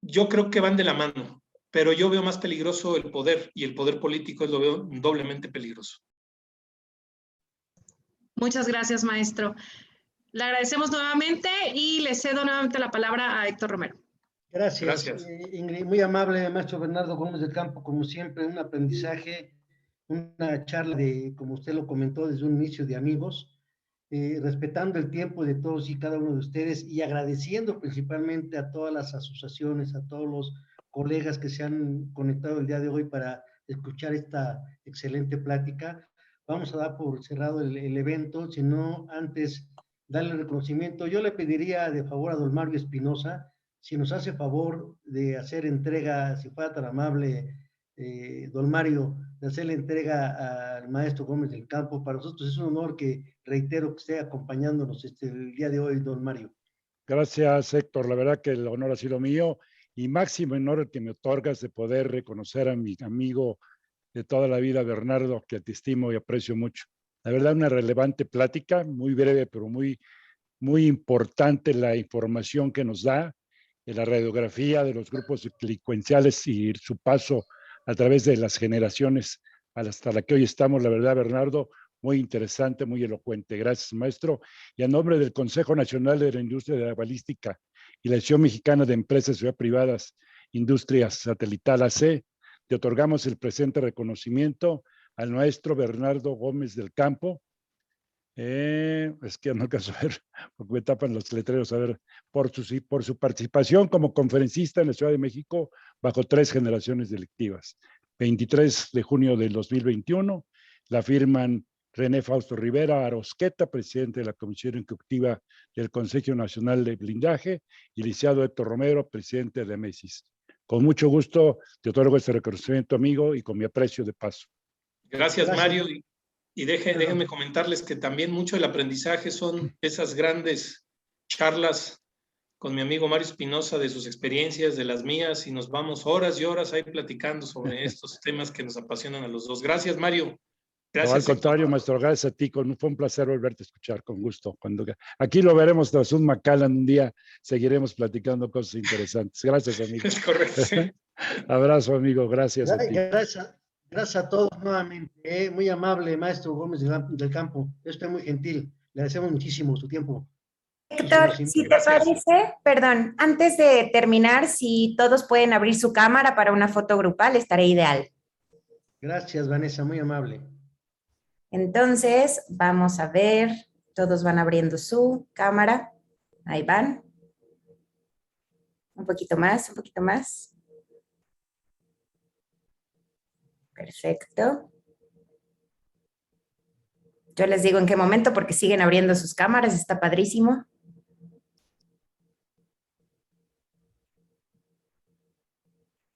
Yo creo que van de la mano, pero yo veo más peligroso el poder, y el poder político lo veo doblemente peligroso.
Muchas gracias, maestro. Le agradecemos nuevamente y le cedo nuevamente la palabra a Héctor Romero.
Gracias. Ingrid, muy amable, maestro Bernardo Gómez del Campo, como siempre, un aprendizaje, una charla de, como usted lo comentó, desde un inicio de amigos, respetando el tiempo de todos y cada uno de ustedes y agradeciendo principalmente a todas las asociaciones, a todos los colegas que se han conectado el día de hoy para escuchar esta excelente plática. Vamos a dar por cerrado el evento, si no antes darle reconocimiento. Yo le pediría de favor a don Mario Espinosa, si nos hace favor de hacer entrega, si fuera tan amable, don Mario, de hacer la entrega al maestro Gómez del Campo. Para nosotros es un honor que, reitero, que esté acompañándonos el día de hoy, don Mario.
Gracias, Héctor. La verdad que el honor ha sido mío y máximo honor el que me otorgas de poder reconocer a mi amigo de toda la vida, Bernardo, que te estimo y aprecio mucho. La verdad, una relevante plática, muy breve, pero muy importante la información que nos da, de la radiografía de los grupos delincuenciales y su paso a través de las generaciones hasta la que hoy estamos. La verdad, Bernardo, muy interesante, muy elocuente. Gracias, maestro. Y a nombre del Consejo Nacional de la Industria de la Balística y la Asociación Mexicana de Empresas de Seguridad Privadas, Industrias Satelital AC, te otorgamos el presente reconocimiento al maestro Bernardo Gómez del Campo. Es que no alcanzo a ver, porque me tapan los letreros, a ver, por su participación como conferencista en la Ciudad de México bajo 3 generaciones delictivas. 23 de junio del 2021, la firman René Fausto Rivera Arosqueta, presidente de la Comisión Ejecutiva del Consejo Nacional de Blindaje, y licenciado Héctor Romero, presidente de Amesis. Con mucho gusto te otorgo este reconocimiento, amigo, y con mi aprecio de paso.
Gracias, Mario. Y déjenme comentarles que también mucho del aprendizaje son esas grandes charlas con mi amigo Mario Espinosa de sus experiencias, de las mías, y nos vamos horas y horas ahí platicando sobre estos temas que nos apasionan a los dos. Gracias, Mario. Gracias.
No, al contrario, maestro, gracias a ti. Fue un placer volverte a escuchar, con gusto. Aquí lo veremos tras un Macallan un día, seguiremos platicando cosas interesantes. Gracias, amigo.
Es correcto. Sí.
Abrazo, amigo. Gracias a ti.
Gracias a todos nuevamente. Muy amable, maestro Gómez del Campo. Usted es muy gentil. Le agradecemos muchísimo su tiempo.
Héctor, si te parece, perdón, antes de terminar, si todos pueden abrir su cámara para una foto grupal, estaré ideal.
Gracias, Vanessa, muy amable.
Entonces, vamos a ver, todos van abriendo su cámara. Ahí van. Un poquito más, un poquito más. Perfecto. Yo les digo en qué momento porque siguen abriendo sus cámaras, está padrísimo.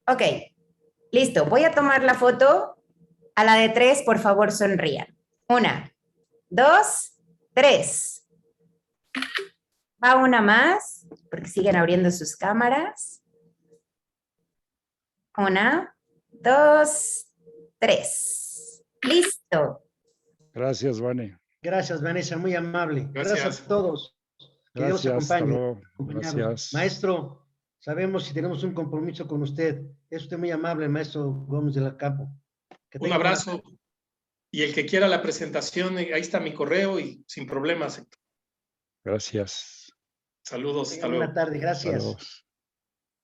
Ok, listo. Voy a tomar la foto. A la de 3, por favor, sonrían. 1, 2, 3. Va una más, porque siguen abriendo sus cámaras. 1, 2, 3. Listo.
Gracias, Vane.
Gracias, Vanessa, muy amable. Gracias a todos. Que Dios acompañe.
Gracias.
Maestro, sabemos si tenemos un compromiso con usted. Es usted muy amable, maestro Gómez del Campo.
Un abrazo. Y el que quiera la presentación, ahí está mi correo y sin problemas.
Gracias.
Saludos. Hasta luego.
Buena tarde, gracias.
Saludos.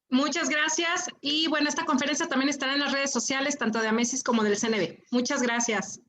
Muchas gracias. Y bueno, esta conferencia también estará en las redes sociales, tanto de Amesis como del CNB. Muchas gracias.